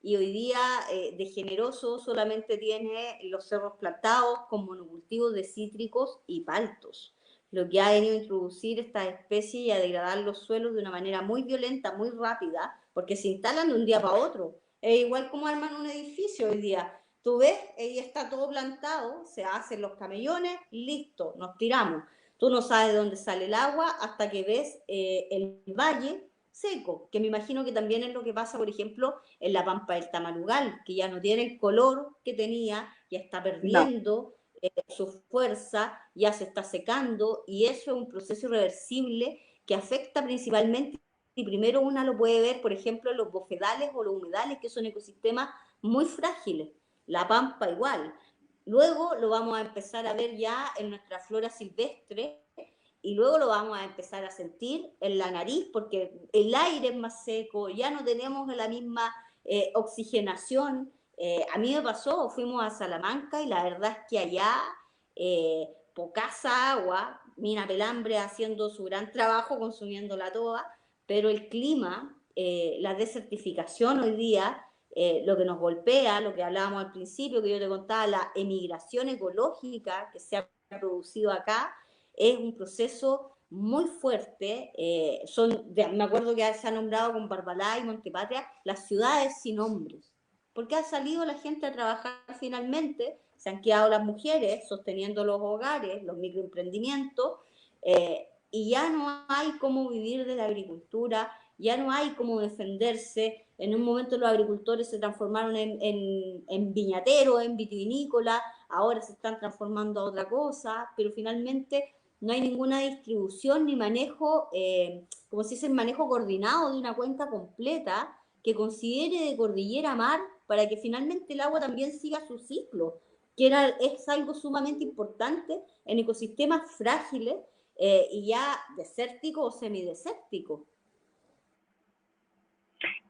y hoy día de Generoso solamente tiene los cerros plantados con monocultivos de cítricos y paltos, lo que ha venido a introducir estas especies y a degradar los suelos de una manera muy violenta, muy rápida, porque se instalan de un día para otro. Es igual como arman un edificio hoy día. Tú ves, ahí está todo plantado, se hacen los camellones, listo, nos tiramos. Tú no sabes de dónde sale el agua hasta que ves el valle seco, que me imagino que también es lo que pasa, por ejemplo, en la pampa del Tamarugal, que ya no tiene el color que tenía, ya está perdiendo su fuerza, ya se está secando, y eso es un proceso irreversible que afecta principalmente, y primero una lo puede ver, por ejemplo, en los bofedales o los humedales, que son ecosistemas muy frágiles, la pampa igual. Luego lo vamos a empezar a ver ya en nuestra flora silvestre, y luego lo vamos a empezar a sentir en la nariz, porque el aire es más seco, ya no tenemos la misma oxigenación. A mí me pasó, fuimos a Salamanca y la verdad es que allá pocasa agua, Mina Pelambre haciendo su gran trabajo, consumiéndola toda, pero el clima, la desertificación hoy día, lo que nos golpea, lo que hablábamos al principio, que yo te contaba, la emigración ecológica que se ha producido acá, es un proceso muy fuerte. Me acuerdo que se ha nombrado con Barbalá y Montepatria las ciudades sin hombres, porque ha salido la gente a trabajar finalmente, se han quedado las mujeres sosteniendo los hogares, los microemprendimientos, y ya no hay cómo vivir de la agricultura, ya no hay cómo defenderse. En un momento los agricultores se transformaron en viñateros, en vitivinícolas, ahora se están transformando a otra cosa, pero finalmente no hay ninguna distribución ni manejo, como se dice, el manejo coordinado de una cuenca completa que considere de cordillera a mar para que finalmente el agua también siga su ciclo, es algo sumamente importante en ecosistemas frágiles y ya desérticos o semidesérticos.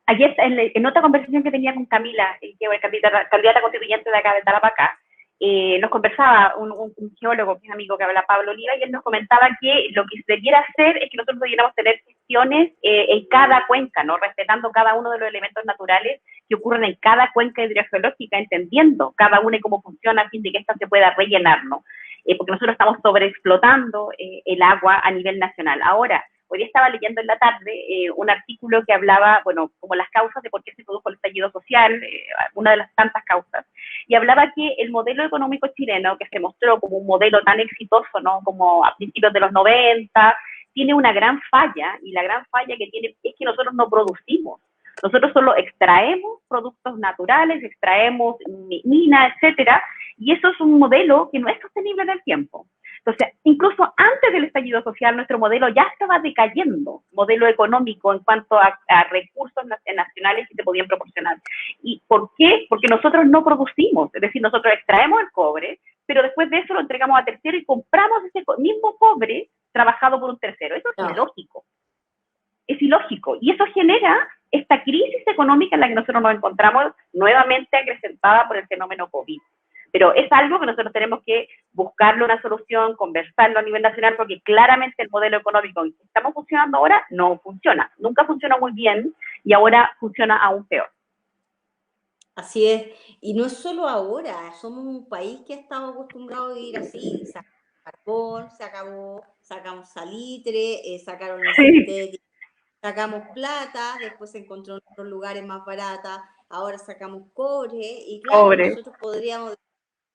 Ayer, en otra conversación que tenía con Camila, que es candidata constituyente de acá de Tarapacá, nos conversaba un geólogo, que es amigo que habla, Pablo Oliva, y él nos comentaba que lo que se debiera hacer es que nosotros debiéramos tener gestiones en cada cuenca, ¿no? Respetando cada uno de los elementos naturales que ocurren en cada cuenca hidrogeológica, entendiendo cada una y cómo funciona a fin de que ésta se pueda rellenar, ¿no? Porque nosotros estamos sobreexplotando el agua a nivel nacional. Ahora, hoy estaba leyendo en la tarde un artículo que hablaba, bueno, como las causas de por qué se produjo el estallido social, una de las tantas causas, y hablaba que el modelo económico chileno, que se mostró como un modelo tan exitoso, ¿no? Como a principios de los 90, tiene una gran falla, y la gran falla que tiene es que nosotros no producimos. Nosotros solo extraemos productos naturales, extraemos minas, etcétera, y eso es un modelo que no es sostenible en el tiempo. Entonces, incluso antes del estallido social, nuestro modelo ya estaba decayendo, modelo económico en cuanto a recursos nacionales que se podían proporcionar. ¿Y por qué? Porque nosotros no producimos, es decir, nosotros extraemos el cobre, pero después de eso lo entregamos a terceros y compramos ese mismo cobre trabajado por un tercero. Eso es ilógico. Es ilógico. Y eso genera esta crisis económica en la que nosotros nos encontramos nuevamente acrecentada por el fenómeno COVID. Pero es algo que nosotros tenemos que buscarle una solución, conversarlo a nivel nacional, porque claramente el modelo económico en que estamos funcionando ahora no funciona. Nunca funcionó muy bien y ahora funciona aún peor. Así es. Y no es solo ahora, somos un país que ha estado acostumbrado a vivir así. Sacamos carbón, se acabó, sacamos salitre, sacaron el sintético, sacamos plata, después se encontró en otros lugares más barata, ahora sacamos cobre, y claro, nosotros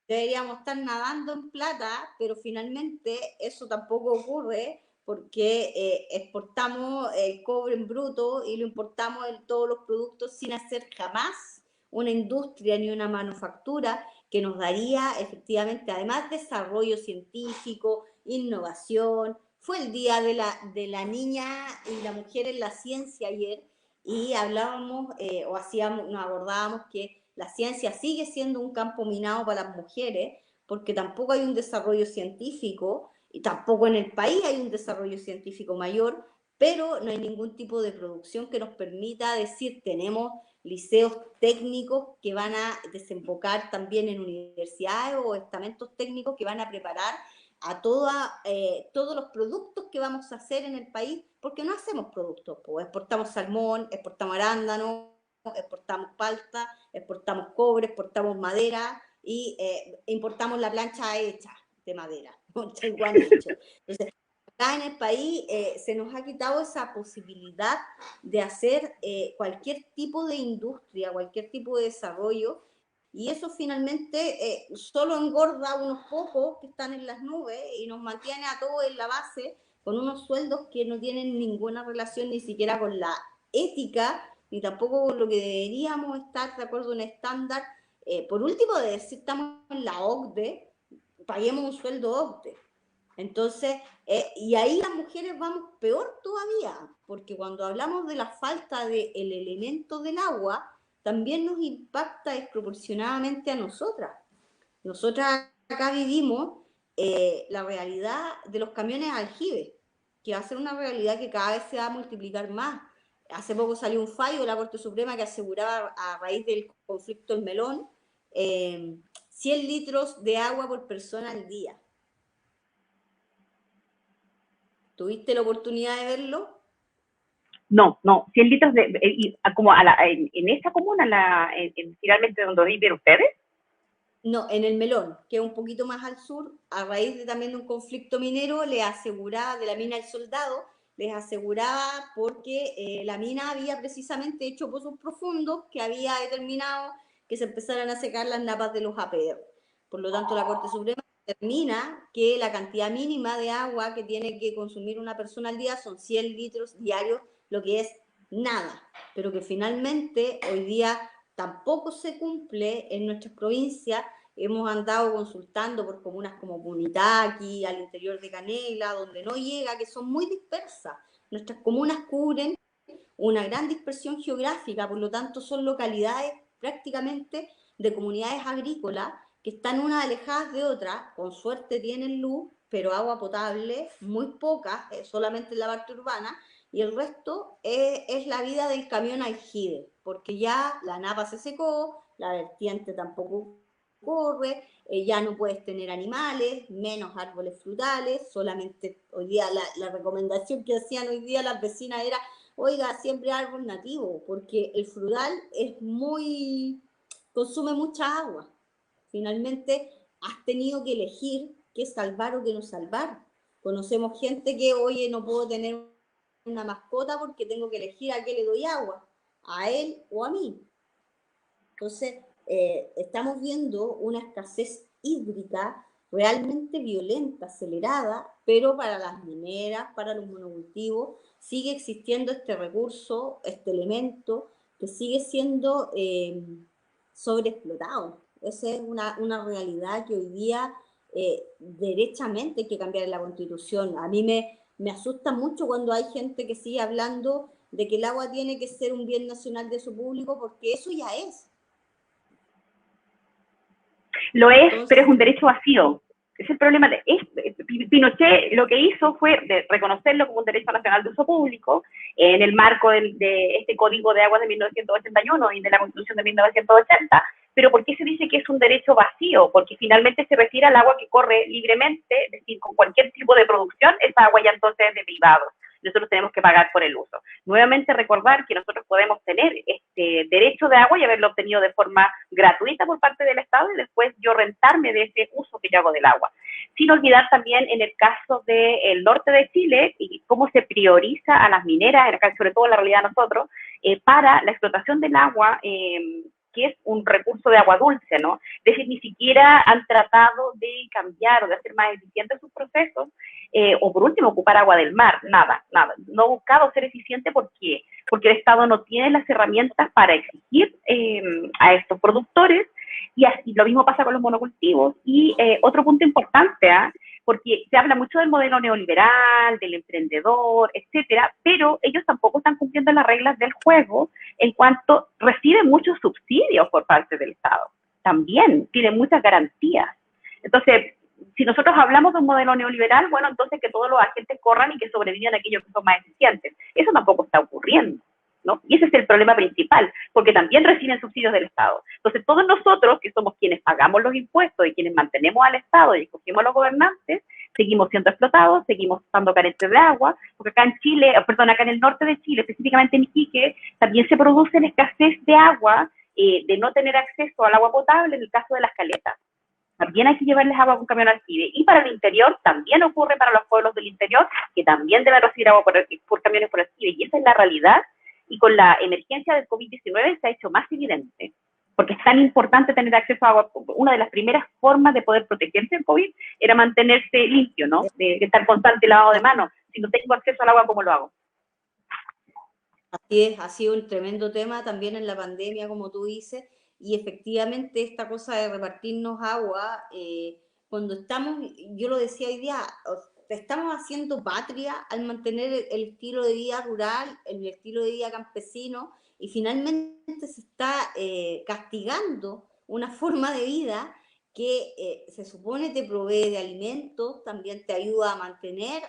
deberíamos estar nadando en plata, pero finalmente eso tampoco ocurre porque exportamos el cobre en bruto y lo importamos en todos los productos sin hacer jamás una industria ni una manufactura que nos daría efectivamente, además, desarrollo científico, innovación. Fue el día de la niña y la mujer en la ciencia ayer y hablábamos nos abordábamos que la ciencia sigue siendo un campo minado para las mujeres porque tampoco hay un desarrollo científico y tampoco en el país hay un desarrollo científico mayor, pero no hay ningún tipo de producción que nos permita decir tenemos liceos técnicos que van a desembocar también en universidades o estamentos técnicos que van a preparar a todos los productos que vamos a hacer en el país, porque no hacemos productos, pues exportamos salmón, exportamos arándanos, exportamos palta, exportamos cobre, exportamos madera y importamos la plancha hecha de madera, igual hecho. Entonces, acá en el país se nos ha quitado esa posibilidad de hacer cualquier tipo de industria, cualquier tipo de desarrollo, y eso finalmente solo engorda a unos pocos que están en las nubes y nos mantiene a todos en la base con unos sueldos que no tienen ninguna relación ni siquiera con la ética, ni tampoco con lo que deberíamos estar de acuerdo a un estándar. Por último, de decir estamos en la OCDE, paguemos un sueldo OCDE. Entonces, y ahí las mujeres vamos peor todavía, porque cuando hablamos de la falta del elemento del agua, también nos impacta desproporcionadamente a nosotras. Nosotras acá vivimos la realidad de los camiones aljibe, que va a ser una realidad que cada vez se va a multiplicar más. Hace poco salió un fallo de la Corte Suprema que aseguraba, a raíz del conflicto del melón, 100 litros de agua por persona al día. ¿Tuviste la oportunidad de verlo? No, 100 litros como en esa comuna, finalmente donde viven ustedes. No, en el Melón, que es un poquito más al sur, a raíz de también de un conflicto minero, les aseguraba, de la mina El Soldado, les aseguraba porque la mina había precisamente hecho pozos profundos que había determinado que se empezaran a secar las napas de los aperos. Por lo tanto, la Corte Suprema determina que la cantidad mínima de agua que tiene que consumir una persona al día son 100 litros diarios, lo que es nada, pero que finalmente hoy día tampoco se cumple en nuestras provincias. Hemos andado consultando por comunas como Punitaqui, al interior de Canela, donde no llega, que son muy dispersas. Nuestras comunas cubren una gran dispersión geográfica, por lo tanto son localidades prácticamente de comunidades agrícolas que están unas alejadas de otras, con suerte tienen luz, pero agua potable muy poca, solamente en la parte urbana, y el resto es la vida del camión aljibe, porque ya la napa se secó, la vertiente tampoco corre, ya no puedes tener animales, menos árboles frutales, solamente hoy día la recomendación que hacían hoy día las vecinas era, oiga, siempre árbol nativo, porque el frutal es muy, consume mucha agua. Finalmente has tenido que elegir qué salvar o qué no salvar. Conocemos gente que, oye, no puedo tener una mascota porque tengo que elegir a qué le doy agua, a él o a mí. Entonces, estamos viendo una escasez hídrica realmente violenta, acelerada, pero para las mineras, para los monocultivos, sigue existiendo este recurso, este elemento que sigue siendo sobreexplotado. Esa es una realidad que hoy día derechamente hay que cambiar en la Constitución. A mí me asusta mucho cuando hay gente que sigue hablando de que el agua tiene que ser un bien nacional de su público, porque eso ya es. Lo es, pero es un derecho vacío. Es el problema. Pinochet lo que hizo fue reconocerlo como un derecho nacional de uso público en el marco de este Código de Aguas de 1981 y de la Constitución de 1980. Pero ¿por qué se dice que es un derecho vacío? Porque finalmente se refiere al agua que corre libremente, es decir, con cualquier tipo de producción, esa agua ya entonces es de privados. Nosotros tenemos que pagar por el uso. Nuevamente recordar que nosotros podemos tener este derecho de agua y haberlo obtenido de forma gratuita por parte del Estado y después yo rentarme de ese uso que yo hago del agua. Sin olvidar también en el caso del norte de Chile y cómo se prioriza a las mineras, sobre todo en la realidad de nosotros, para la explotación del agua, que es un recurso de agua dulce, ¿no? Es decir, ni siquiera han tratado de cambiar o de hacer más eficientes sus procesos, o por último, ocupar agua del mar, nada. No ha buscado ser eficiente porque el Estado no tiene las herramientas para exigir a estos productores, y así lo mismo pasa con los monocultivos. Y otro punto importante, porque se habla mucho del modelo neoliberal, del emprendedor, etcétera, pero ellos tampoco están cumpliendo las reglas del juego en cuanto reciben muchos subsidios por parte del Estado. También tienen muchas garantías. Entonces, si nosotros hablamos de un modelo neoliberal, bueno, entonces que todos los agentes corran y que sobrevivan aquellos que son más eficientes. Eso tampoco está ocurriendo, ¿no? Y ese es el problema principal, porque también reciben subsidios del Estado. Entonces, todos nosotros, que somos quienes pagamos los impuestos y quienes mantenemos al Estado y escogemos a los gobernantes, seguimos siendo explotados, seguimos estando carentes de agua, porque acá en Chile, acá en el norte de Chile, específicamente en Iquique, también se produce la escasez de agua, de no tener acceso al agua potable en el caso de las caletas. También hay que llevarles agua con camión aljibe. Y para el interior también ocurre para los pueblos del interior, que también deben recibir agua por camiones por aljibe. Y esa es la realidad. Y con la emergencia del COVID-19 se ha hecho más evidente, porque es tan importante tener acceso a agua. Una de las primeras formas de poder protegerse del COVID era mantenerse limpio, ¿no? De estar constante lavado de manos. Si no tengo acceso al agua, ¿cómo lo hago? Así es, ha sido un tremendo tema también en la pandemia, como tú dices, y efectivamente esta cosa de repartirnos agua, cuando estamos, yo lo decía hoy día, estamos haciendo patria al mantener el estilo de vida rural, el estilo de vida campesino, y finalmente se está castigando una forma de vida que se supone te provee de alimentos, también te ayuda a mantener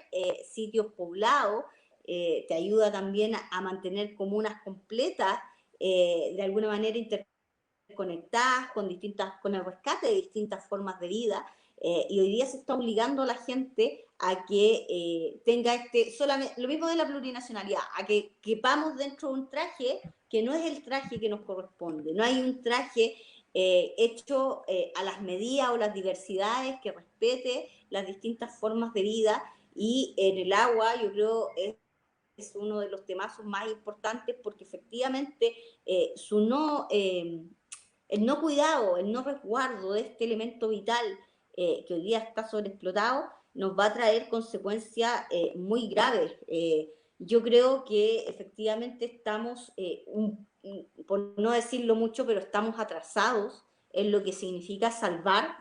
sitios poblados, te ayuda también a mantener comunas completas, de alguna manera interconectadas con el rescate de distintas formas de vida, y hoy día se está obligando a la gente a que tenga solamente, lo mismo de la plurinacionalidad, a que quepamos dentro de un traje que no es el traje que nos corresponde, no hay un traje hecho a las medidas o las diversidades, que respete las distintas formas de vida, y en el agua yo creo es uno de los temas más importantes porque efectivamente el no cuidado, el no resguardo de este elemento vital que hoy día está sobreexplotado nos va a traer consecuencias muy graves. Yo creo que efectivamente estamos, por no decirlo mucho, pero estamos atrasados en lo que significa salvar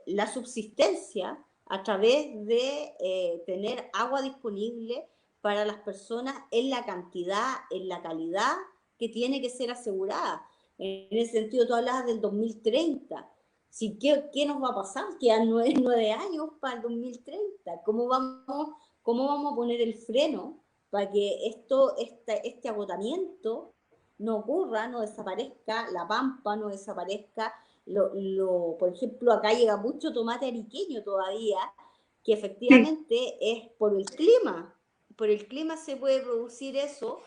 la subsistencia a través de tener agua disponible para las personas en la cantidad, en la calidad que tiene que ser asegurada. En ese sentido, tú hablabas del 2030. Sí, ¿qué nos va a pasar? Quedan 9 años para el 2030. ¿Cómo vamos a poner el freno para que este agotamiento no ocurra, no desaparezca, la pampa no desaparezca? Por ejemplo, acá llega mucho tomate ariqueño todavía, que efectivamente es por el clima. Por el clima se puede producir eso,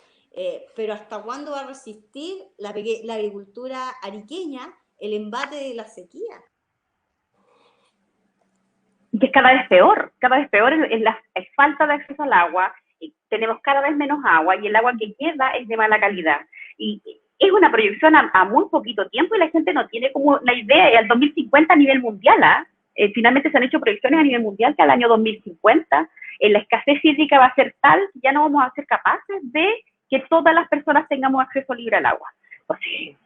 pero ¿hasta cuándo va a resistir la agricultura ariqueña el embate de la sequía? Que es cada vez peor es la falta de acceso al agua, tenemos cada vez menos agua y el agua que queda es de mala calidad. Y es una proyección a muy poquito tiempo y la gente no tiene como la idea, al 2050 a nivel mundial, finalmente se han hecho proyecciones a nivel mundial que al año 2050 la escasez hídrica va a ser tal que ya no vamos a ser capaces de que todas las personas tengamos acceso libre al agua. Entonces,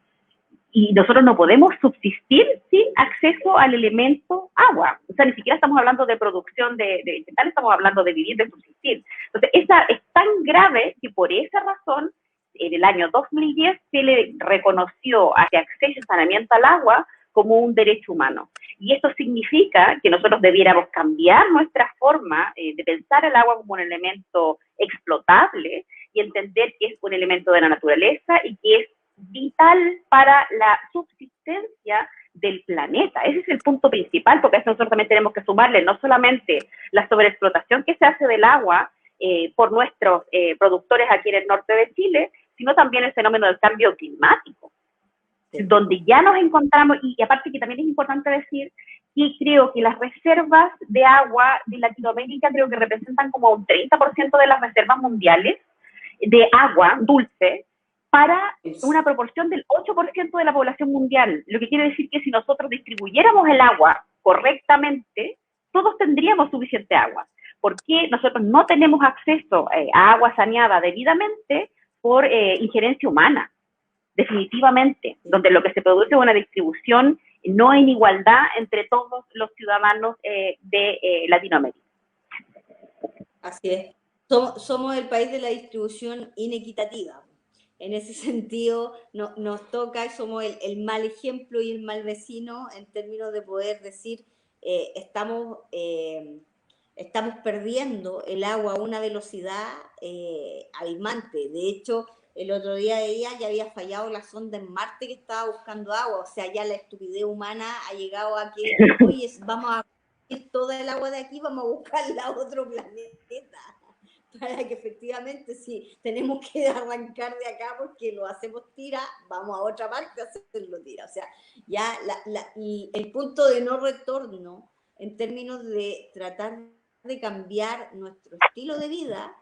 y nosotros no podemos subsistir sin acceso al elemento agua. O sea, ni siquiera estamos hablando de producción de vegetales, estamos hablando de vivir, de subsistir. Entonces, esa es tan grave que por esa razón, en el año 2010 se le reconoció hacia acceso y saneamiento al agua como un derecho humano. Y esto significa que nosotros debiéramos cambiar nuestra forma de pensar el agua como un elemento explotable y entender que es un elemento de la naturaleza y que es vital para la subsistencia del planeta. Ese es el punto principal, porque a eso nosotros también tenemos que sumarle no solamente la sobreexplotación que se hace del agua por nuestros productores aquí en el norte de Chile, sino también el fenómeno del cambio climático, donde ya nos encontramos, y aparte que también es importante decir que creo que las reservas de agua de Latinoamérica creo que representan como un 30% de las reservas mundiales de agua dulce, para una proporción del 8% de la población mundial, lo que quiere decir que si nosotros distribuyéramos el agua correctamente, todos tendríamos suficiente agua. ¿Por qué nosotros no tenemos acceso a agua saneada debidamente? Por injerencia humana, definitivamente, donde lo que se produce es una distribución no en igualdad entre todos los ciudadanos de Latinoamérica. Así es. Somos el país de la distribución inequitativa. En ese sentido, nos toca y somos el mal ejemplo y el mal vecino en términos de poder decir, estamos perdiendo el agua a una velocidad abismante. De hecho, el otro día veía ya había fallado la sonda en Marte que estaba buscando agua. O sea, ya la estupidez humana ha llegado a que, oye, vamos a toda el agua de aquí, vamos a buscarla a otro planeta, para que efectivamente si tenemos que arrancar de acá porque lo hacemos tira, vamos a otra parte a hacerlo tira. O sea, ya el punto de no retorno en términos de tratar de cambiar nuestro estilo de vida,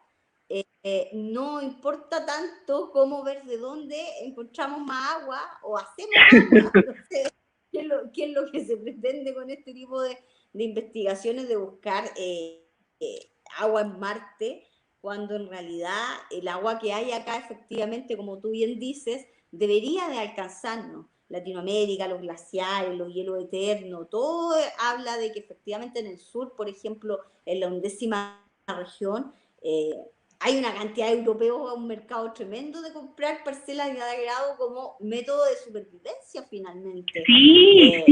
no importa tanto cómo ver de dónde encontramos más agua o hacemos agua. No sé qué es lo que se pretende con este tipo de investigaciones de buscar agua en Marte, cuando en realidad el agua que hay acá, efectivamente, como tú bien dices, debería de alcanzarnos. Latinoamérica, los glaciares, los hielos eternos, todo habla de que efectivamente en el sur, por ejemplo, en la 11ª región, hay una cantidad de europeos a un mercado tremendo de comprar parcelas de agrado como método de supervivencia finalmente. Sí.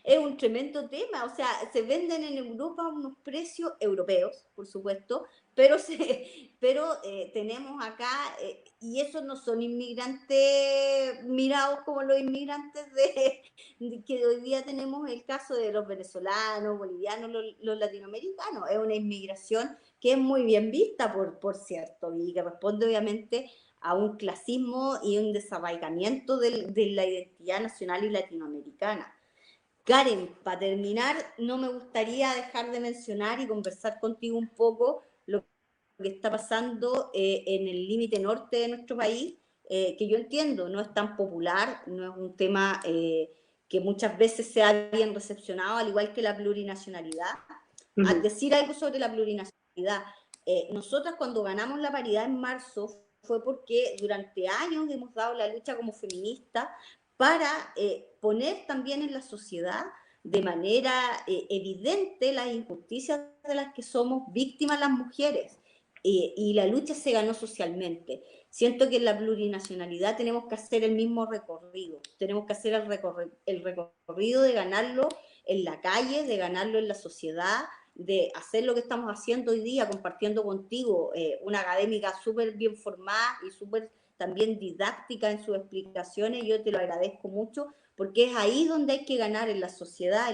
Es un tremendo tema, o sea, se venden en Europa a unos precios europeos, por supuesto, pero tenemos acá, y esos no son inmigrantes mirados como los inmigrantes que hoy día tenemos el caso de los venezolanos, bolivianos, los latinoamericanos. Es una inmigración que es muy bien vista, por cierto, y que responde obviamente a un clasismo y un desarraigamiento de la identidad nacional y latinoamericana. Karen, para terminar, no me gustaría dejar de mencionar y conversar contigo un poco lo que está pasando en el límite norte de nuestro país, que yo entiendo, no es tan popular, no es un tema que muchas veces sea bien recepcionado, al igual que la plurinacionalidad. A decir algo sobre la plurinacionalidad, nosotras cuando ganamos la paridad en marzo fue porque durante años hemos dado la lucha como feministas para poner también en la sociedad de manera evidente las injusticias de las que somos víctimas las mujeres. Y la lucha se ganó socialmente. Siento que en la plurinacionalidad tenemos que hacer el mismo recorrido, tenemos que hacer el recorrido de ganarlo en la calle, de ganarlo en la sociedad, de hacer lo que estamos haciendo hoy día, compartiendo contigo, una académica súper bien formada y súper también didáctica en sus explicaciones. Yo te lo agradezco mucho, porque es ahí donde hay que ganar en la sociedad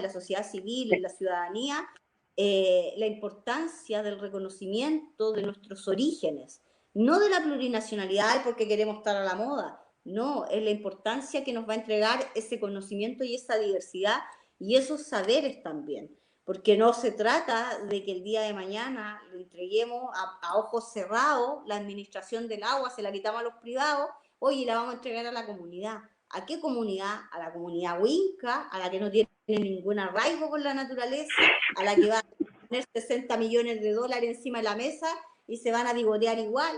civil, en la ciudadanía, la importancia del reconocimiento de nuestros orígenes, no de la plurinacionalidad porque queremos estar a la moda, no, es la importancia que nos va a entregar ese conocimiento y esa diversidad y esos saberes también, porque no se trata de que el día de mañana lo entreguemos a ojos cerrados, la administración del agua se la quitamos a los privados, oye, la vamos a entregar a la comunidad. ¿A qué comunidad? A la comunidad huinca, a la que no tiene ningún arraigo con la naturaleza, a la que va a poner 60 millones de dólares encima de la mesa y se van a bigotear igual.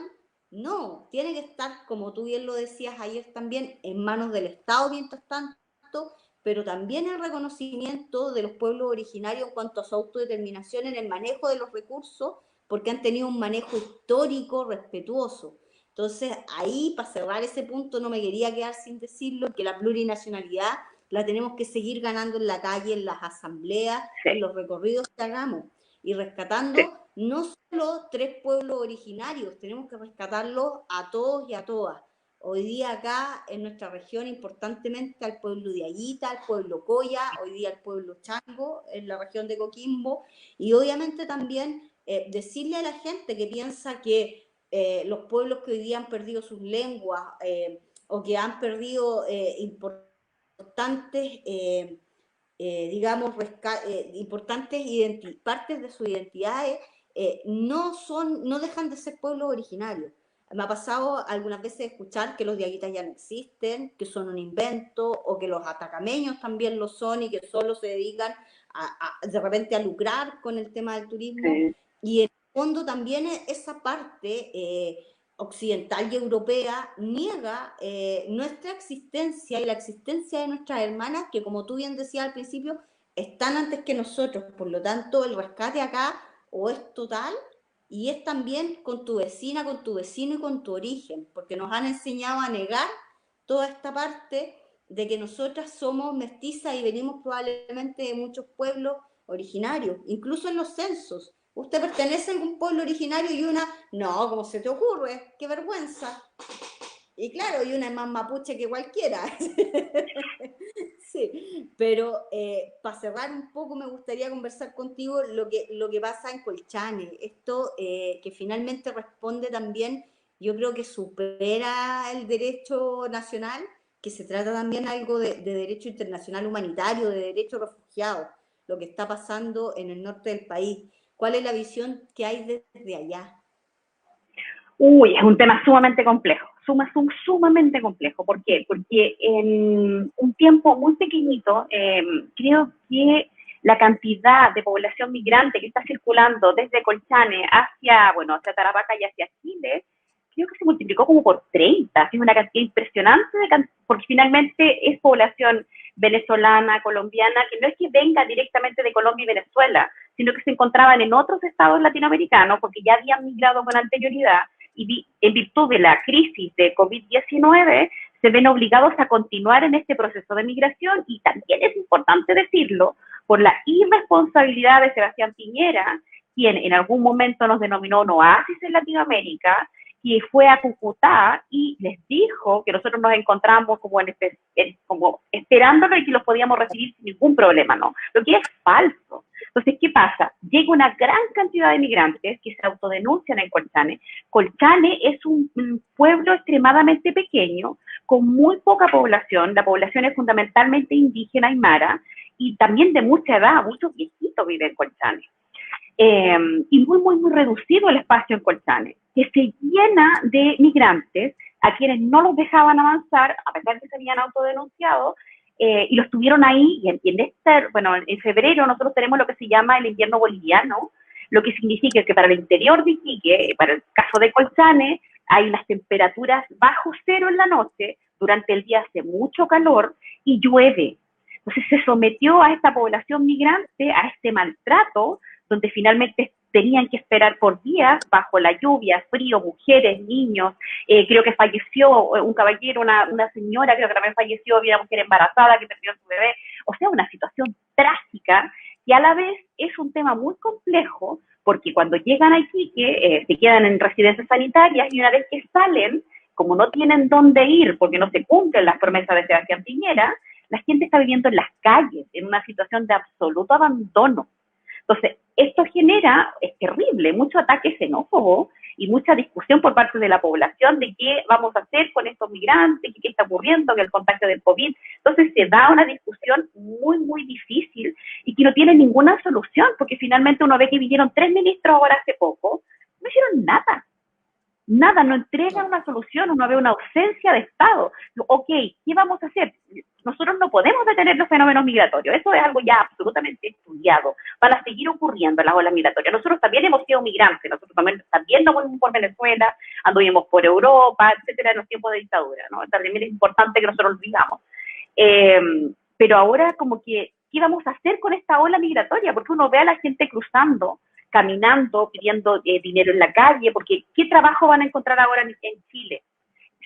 No, tiene que estar, como tú bien lo decías ayer también, en manos del Estado mientras tanto, pero también el reconocimiento de los pueblos originarios en cuanto a su autodeterminación en el manejo de los recursos, porque han tenido un manejo histórico respetuoso. Entonces, ahí, para cerrar ese punto, no me quería quedar sin decirlo, que la plurinacionalidad la tenemos que seguir ganando en la calle, en las asambleas, en los recorridos que hagamos, y rescatando no solo 3 pueblos originarios, tenemos que rescatarlos a todos y a todas. Hoy día acá, en nuestra región, importantemente al pueblo de Ayita, al pueblo Coya, hoy día al pueblo Chango, en la región de Coquimbo, y obviamente también decirle a la gente que piensa que los pueblos que hoy día han perdido sus lenguas o que han perdido importantes, digamos, importantes partes de sus identidades, no dejan de ser pueblos originarios. Me ha pasado algunas veces escuchar que los diaguitas ya no existen, que son un invento, o que los atacameños también lo son y que solo se dedican de repente a lucrar con el tema del turismo. Y en el fondo también esa parte occidental y europea niega nuestra existencia y la existencia de nuestras hermanas, que como tú bien decías al principio, están antes que nosotros. Por lo tanto, el rescate acá o es total, y es también con tu vecina, con tu vecino y con tu origen, porque nos han enseñado a negar toda esta parte de que nosotras somos mestizas y venimos probablemente de muchos pueblos originarios, incluso en los censos. ¿Usted pertenece a algún pueblo originario? Y una, no, ¿cómo se te ocurre? ¡Qué vergüenza! Y claro, y una es más mapuche que cualquiera. Sí, pero para cerrar un poco me gustaría conversar contigo lo que pasa en Colchane. Esto que finalmente responde también, yo creo que supera el derecho nacional, que se trata también algo de derecho internacional humanitario, de derecho refugiado, lo que está pasando en el norte del país. ¿Cuál es la visión que hay desde allá? Uy, es un tema sumamente complejo, sumamente complejo. ¿Por qué? Porque en un tiempo muy pequeñito, creo que la cantidad de población migrante que está circulando desde Colchane hacia Tarapacá y hacia Chile, creo que se multiplicó como por 30, es una cantidad impresionante, porque finalmente es población venezolana, colombiana, que no es que venga directamente de Colombia y Venezuela, sino que se encontraban en otros estados latinoamericanos, porque ya habían migrado con anterioridad, y en virtud de la crisis de COVID-19 se ven obligados a continuar en este proceso de migración, y también es importante decirlo, por la irresponsabilidad de Sebastián Piñera, quien en algún momento nos denominó un oasis en Latinoamérica, y fue a Cúcuta y les dijo que nosotros nos encontramos como esperándolo y que los podíamos recibir sin ningún problema, ¿no? Lo que es falso. Entonces, ¿qué pasa? Llega una gran cantidad de migrantes que se autodenuncian en Colchane. Colchane es un pueblo extremadamente pequeño, con muy poca población. La población es fundamentalmente indígena aymara y también de mucha edad, muchos viejitos viven en Colchane. Y muy reducido el espacio en Colchane, que se llena de migrantes a quienes no los dejaban avanzar, a pesar de que se habían autodenunciado, y los tuvieron ahí, en febrero nosotros tenemos lo que se llama el invierno boliviano, lo que significa que para el interior de Iquique, para el caso de Colchane, hay unas temperaturas bajo cero en la noche, durante el día hace mucho calor y llueve. Entonces se sometió a esta población migrante a este maltrato, donde finalmente tenían que esperar por días bajo la lluvia, frío, mujeres, niños, creo que falleció un caballero, una señora creo que también falleció, había una mujer embarazada que perdió a su bebé, o sea, una situación trágica y a la vez es un tema muy complejo porque cuando llegan aquí se quedan en residencias sanitarias y una vez que salen, como no tienen dónde ir porque no se cumplen las promesas de Sebastián Piñera, la gente está viviendo en las calles, en una situación de absoluto abandono. Entonces, esto genera, es terrible, mucho ataque xenófobo y mucha discusión por parte de la población de qué vamos a hacer con estos migrantes, qué está ocurriendo, que el contagio del COVID. Entonces, se da una discusión muy difícil y que no tiene ninguna solución, porque finalmente uno ve que vinieron 3 ministros ahora hace poco, no hicieron nada, no entregan una solución, uno ve una ausencia de Estado. Ok, ¿qué vamos a hacer? Nosotros no podemos detener los fenómenos migratorios, eso es algo ya absolutamente estudiado, van a seguir ocurriendo las olas migratorias. Nosotros también hemos sido migrantes, nosotros también nos movimos por Venezuela, anduvimos por Europa, etcétera, en los tiempos de dictadura, ¿no? También es importante que nosotros olvidamos. Pero ahora como que, ¿qué vamos a hacer con esta ola migratoria? Porque uno ve a la gente cruzando, caminando, pidiendo dinero en la calle, porque ¿qué trabajo van a encontrar ahora en Chile?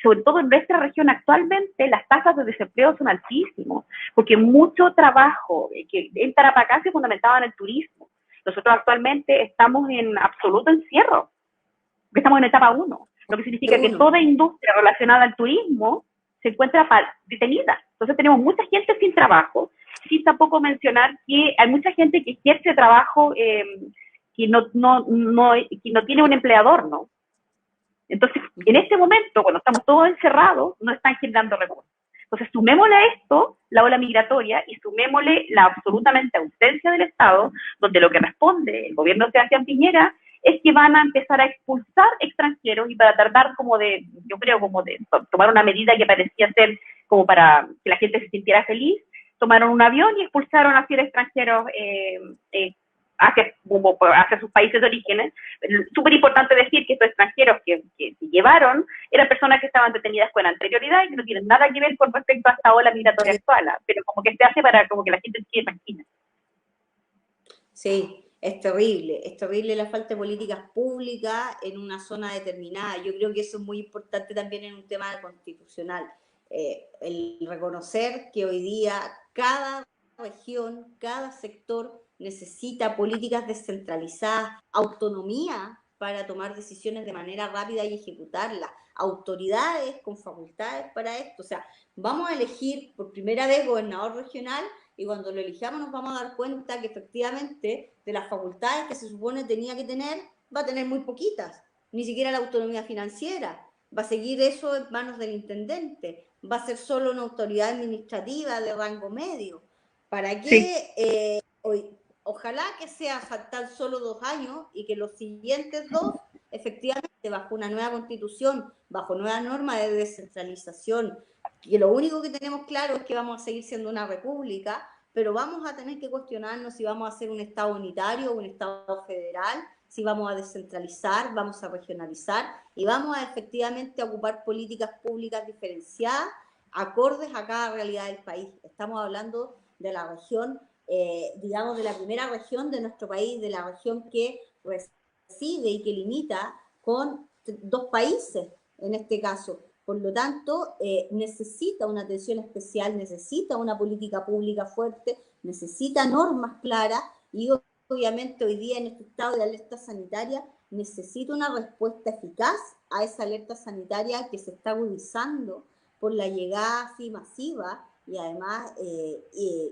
Sobre todo en nuestra región actualmente, las tasas de desempleo son altísimas, porque mucho trabajo que en Tarapacá se fundamentaba en el turismo. Nosotros actualmente estamos en absoluto encierro, estamos en etapa 1, lo que significa que toda industria relacionada al turismo se encuentra detenida. Entonces tenemos mucha gente sin trabajo, sin tampoco mencionar que hay mucha gente que ejerce trabajo que no tiene un empleador, ¿no? Entonces, en este momento, cuando estamos todos encerrados, no están generando recursos. Entonces, sumémosle a esto la ola migratoria y sumémosle la absolutamente ausencia del Estado, donde lo que responde el gobierno de Sebastián Piñera es que van a empezar a expulsar extranjeros y para tratar yo creo, de tomar una medida que parecía ser como para que la gente se sintiera feliz, tomaron un avión y expulsaron a 100 extranjeros hacia sus países de origen. Súper importante decir que estos extranjeros que se llevaron eran personas que estaban detenidas con anterioridad y que no tienen nada que ver con respecto a esta ola migratoria actual, pero como que se hace para como que la gente se imagine. Sí, es terrible la falta de políticas públicas en una zona determinada. Yo creo que eso es muy importante también en un tema constitucional. El reconocer que hoy día cada región, cada sector necesita políticas descentralizadas, autonomía para tomar decisiones de manera rápida y ejecutarlas, autoridades con facultades para esto. O sea, vamos a elegir por primera vez gobernador regional y cuando lo elijamos nos vamos a dar cuenta que efectivamente de las facultades que se supone tenía que tener, va a tener muy poquitas, ni siquiera la autonomía financiera. Va a seguir eso en manos del intendente, va a ser solo una autoridad administrativa de rango medio. ¿Para qué? Ojalá que sea tan solo 2 años y que los siguientes 2, efectivamente, bajo una nueva constitución, bajo nueva norma de descentralización, que lo único que tenemos claro es que vamos a seguir siendo una república, pero vamos a tener que cuestionarnos si vamos a ser un Estado unitario o un Estado federal, si vamos a descentralizar, vamos a regionalizar y vamos a efectivamente ocupar políticas públicas diferenciadas, acordes a cada realidad del país. Estamos hablando de la región, digamos, de la primera región de nuestro país, de la región que recibe y que limita con 2 países, en este caso. Por lo tanto, necesita una atención especial, necesita una política pública fuerte, necesita normas claras y obviamente hoy día en este estado de alerta sanitaria necesita una respuesta eficaz a esa alerta sanitaria que se está agudizando por la llegada así masiva y además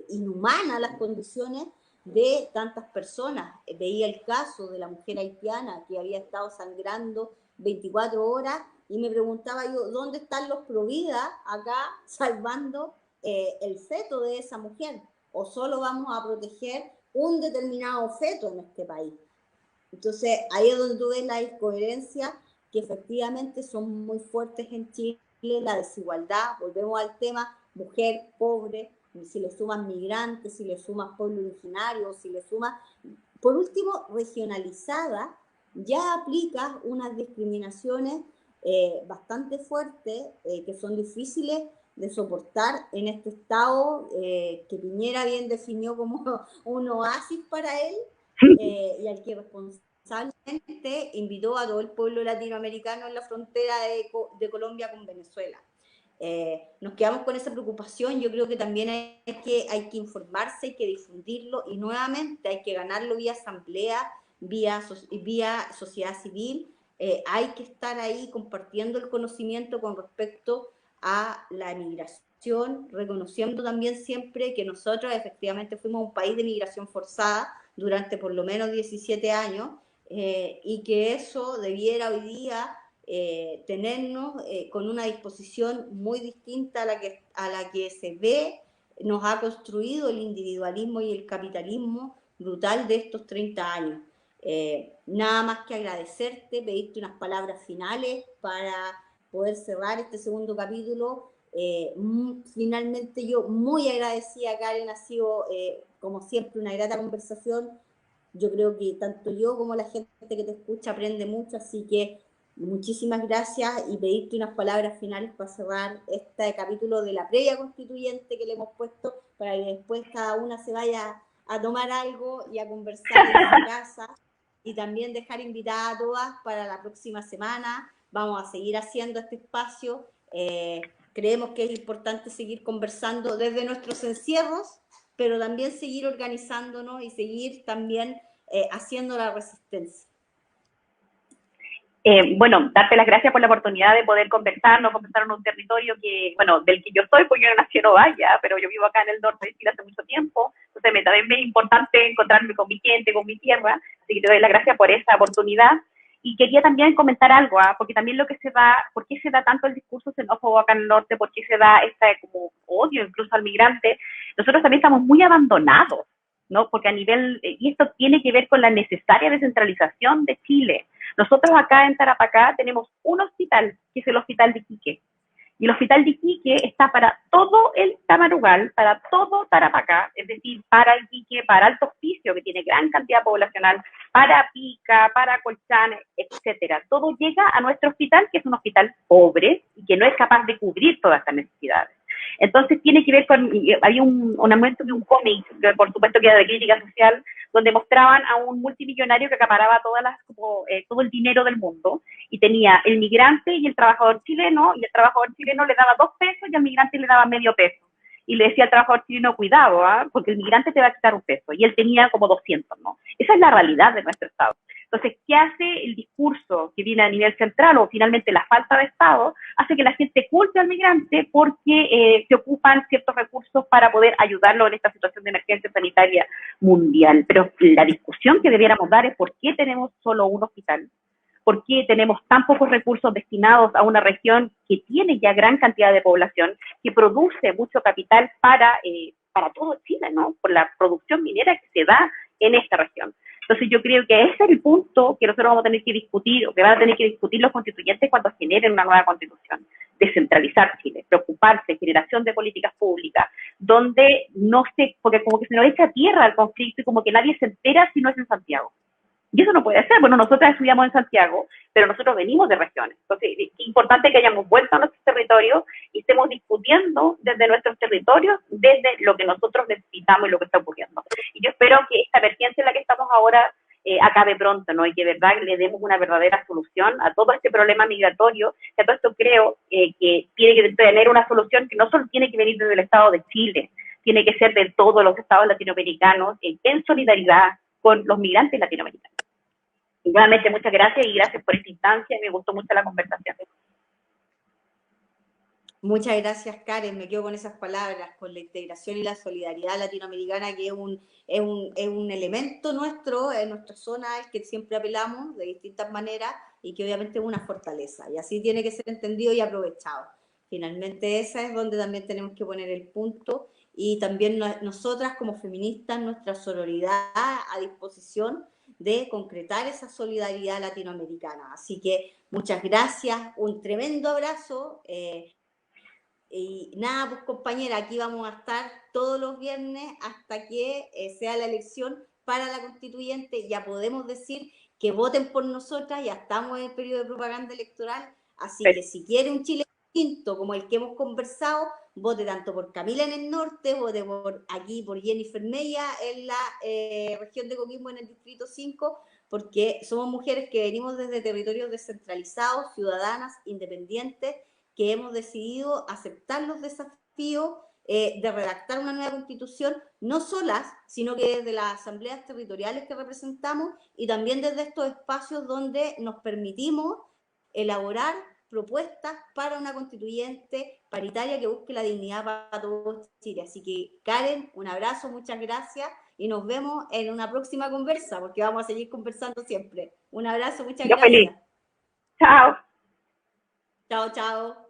inhumana las condiciones de tantas personas. Veía el caso de la mujer haitiana que había estado sangrando 24 horas y me preguntaba yo, ¿dónde están los Provida acá salvando el feto de esa mujer? ¿O solo vamos a proteger un determinado feto en este país? Entonces, ahí es donde tú ves la incoherencia, que efectivamente son muy fuertes en Chile, la desigualdad, volvemos al tema, mujer pobre, si le sumas migrantes, si le sumas pueblo originario, si le sumas, por último, regionalizada, ya aplicas unas discriminaciones bastante fuertes, que son difíciles de soportar en este estado que Piñera bien definió como un oasis para él, y al que responsablemente invitó a todo el pueblo latinoamericano en la frontera de Colombia con Venezuela. Nos quedamos con esa preocupación. Yo creo que también hay que informarse, hay que difundirlo, y nuevamente hay que ganarlo vía asamblea, vía sociedad civil. Hay que estar ahí compartiendo el conocimiento con respecto a la migración, reconociendo también siempre que nosotros efectivamente fuimos un país de migración forzada durante por lo menos 17 años, y que eso debiera hoy día tenernos con una disposición muy distinta a la que se ve, nos ha construido el individualismo y el capitalismo brutal de estos 30 años. Nada más que agradecerte, pedirte unas palabras finales para poder cerrar este segundo capítulo. Finalmente yo muy agradecida, Karen, ha sido como siempre una grata conversación. Yo creo que tanto yo como la gente que te escucha aprende mucho, así que muchísimas gracias, y pedirte unas palabras finales para cerrar este capítulo de la previa constituyente que le hemos puesto, para que después cada una se vaya a tomar algo y a conversar en su casa, y también dejar invitadas a todas para la próxima semana. Vamos a seguir haciendo este espacio. Creemos que es importante seguir conversando desde nuestros encierros, pero también seguir organizándonos y seguir también haciendo la resistencia. Bueno, darte las gracias por la oportunidad de poder conversar en un territorio que, bueno, del que yo soy, pues yo no nací en Ovalle, pero yo vivo acá en el norte de Chile hace mucho tiempo, entonces también me es importante encontrarme con mi gente, con mi tierra, así que te doy las gracias por esa oportunidad. Y quería también comentar algo, porque también lo que se da, ¿por qué se da tanto el discurso xenófobo acá en el norte? ¿Por qué se da este como odio incluso al migrante? Nosotros también estamos muy abandonados, ¿no? Porque a nivel, y esto tiene que ver con la necesaria descentralización de Chile. Nosotros acá en Tarapacá tenemos un hospital, que es el Hospital de Iquique. Y el Hospital de Iquique está para todo el Tamarugal, para todo Tarapacá, es decir, para Iquique, para Alto Hospicio, que tiene gran cantidad poblacional, para Pica, para Colchán, etcétera. Todo llega a nuestro hospital, que es un hospital pobre y que no es capaz de cubrir todas estas necesidades. Entonces tiene que ver con, había un momento de un cómic, que por supuesto que era de crítica social, donde mostraban a un multimillonario que acaparaba todo el dinero del mundo, y tenía el migrante y el trabajador chileno, y el trabajador chileno le daba 2 pesos y al migrante le daba medio peso. Y le decía al trabajador chileno, cuidado, porque el migrante te va a quitar 1 peso, y él tenía como 200, ¿no? Esa es la realidad de nuestro Estado. Entonces, ¿qué hace el discurso que viene a nivel central, o finalmente la falta de Estado? Hace que la gente culte al migrante porque se ocupan ciertos recursos para poder ayudarlo en esta situación de emergencia sanitaria mundial. Pero la discusión que debiéramos dar es por qué tenemos solo un hospital, por qué tenemos tan pocos recursos destinados a una región que tiene ya gran cantidad de población, que produce mucho capital para todo Chile, ¿no? Por la producción minera que se da en esta región. Entonces yo creo que ese es el punto que nosotros vamos a tener que discutir, o que van a tener que discutir los constituyentes cuando generen una nueva constitución. Descentralizar Chile, preocuparse, generación de políticas públicas, donde no se, porque como que se nos echa tierra al conflicto y como que nadie se entera si no es en Santiago. Y eso no puede ser. Bueno, nosotros estudiamos en Santiago, pero nosotros venimos de regiones. Entonces, es importante que hayamos vuelto a nuestros territorios y estemos discutiendo desde nuestros territorios, desde lo que nosotros necesitamos y lo que está ocurriendo. Y yo espero que esta emergencia en la que estamos ahora acabe pronto, ¿no? Y que de verdad le demos una verdadera solución a todo este problema migratorio, que a todo esto creo que tiene que tener una solución que no solo tiene que venir desde el Estado de Chile, tiene que ser de todos los estados latinoamericanos en solidaridad con los migrantes latinoamericanos. Y nuevamente muchas gracias, y gracias por esta instancia, me gustó mucho la conversación. Muchas gracias, Karen. Me quedo con esas palabras, con la integración y la solidaridad latinoamericana, que es un elemento nuestro, en nuestra zona, al que siempre apelamos de distintas maneras y que obviamente es una fortaleza. Y así tiene que ser entendido y aprovechado. Finalmente, esa es donde también tenemos que poner el punto y también nosotras como feministas, nuestra sororidad a disposición de concretar esa solidaridad latinoamericana. Así que muchas gracias, un tremendo abrazo. Y nada, pues compañera, aquí vamos a estar todos los viernes hasta que sea la elección para la constituyente. Ya podemos decir que voten por nosotras, ya estamos en el periodo de propaganda electoral, así que si quiere un Chile distinto como el que hemos conversado, vote tanto por Camila en el norte, vote por aquí por Jennifer Mella en la región de Coquimbo en el distrito 5, porque somos mujeres que venimos desde territorios descentralizados, ciudadanas, independientes, que hemos decidido aceptar los desafíos de redactar una nueva constitución, no solas, sino que desde las asambleas territoriales que representamos y también desde estos espacios donde nos permitimos elaborar propuestas para una constituyente paritaria que busque la dignidad para todos Chile. Así que, Karen, un abrazo, muchas gracias y nos vemos en una próxima conversa, porque vamos a seguir conversando siempre. Un abrazo, muchas Yo feliz. gracias. Chao. Chao, chao.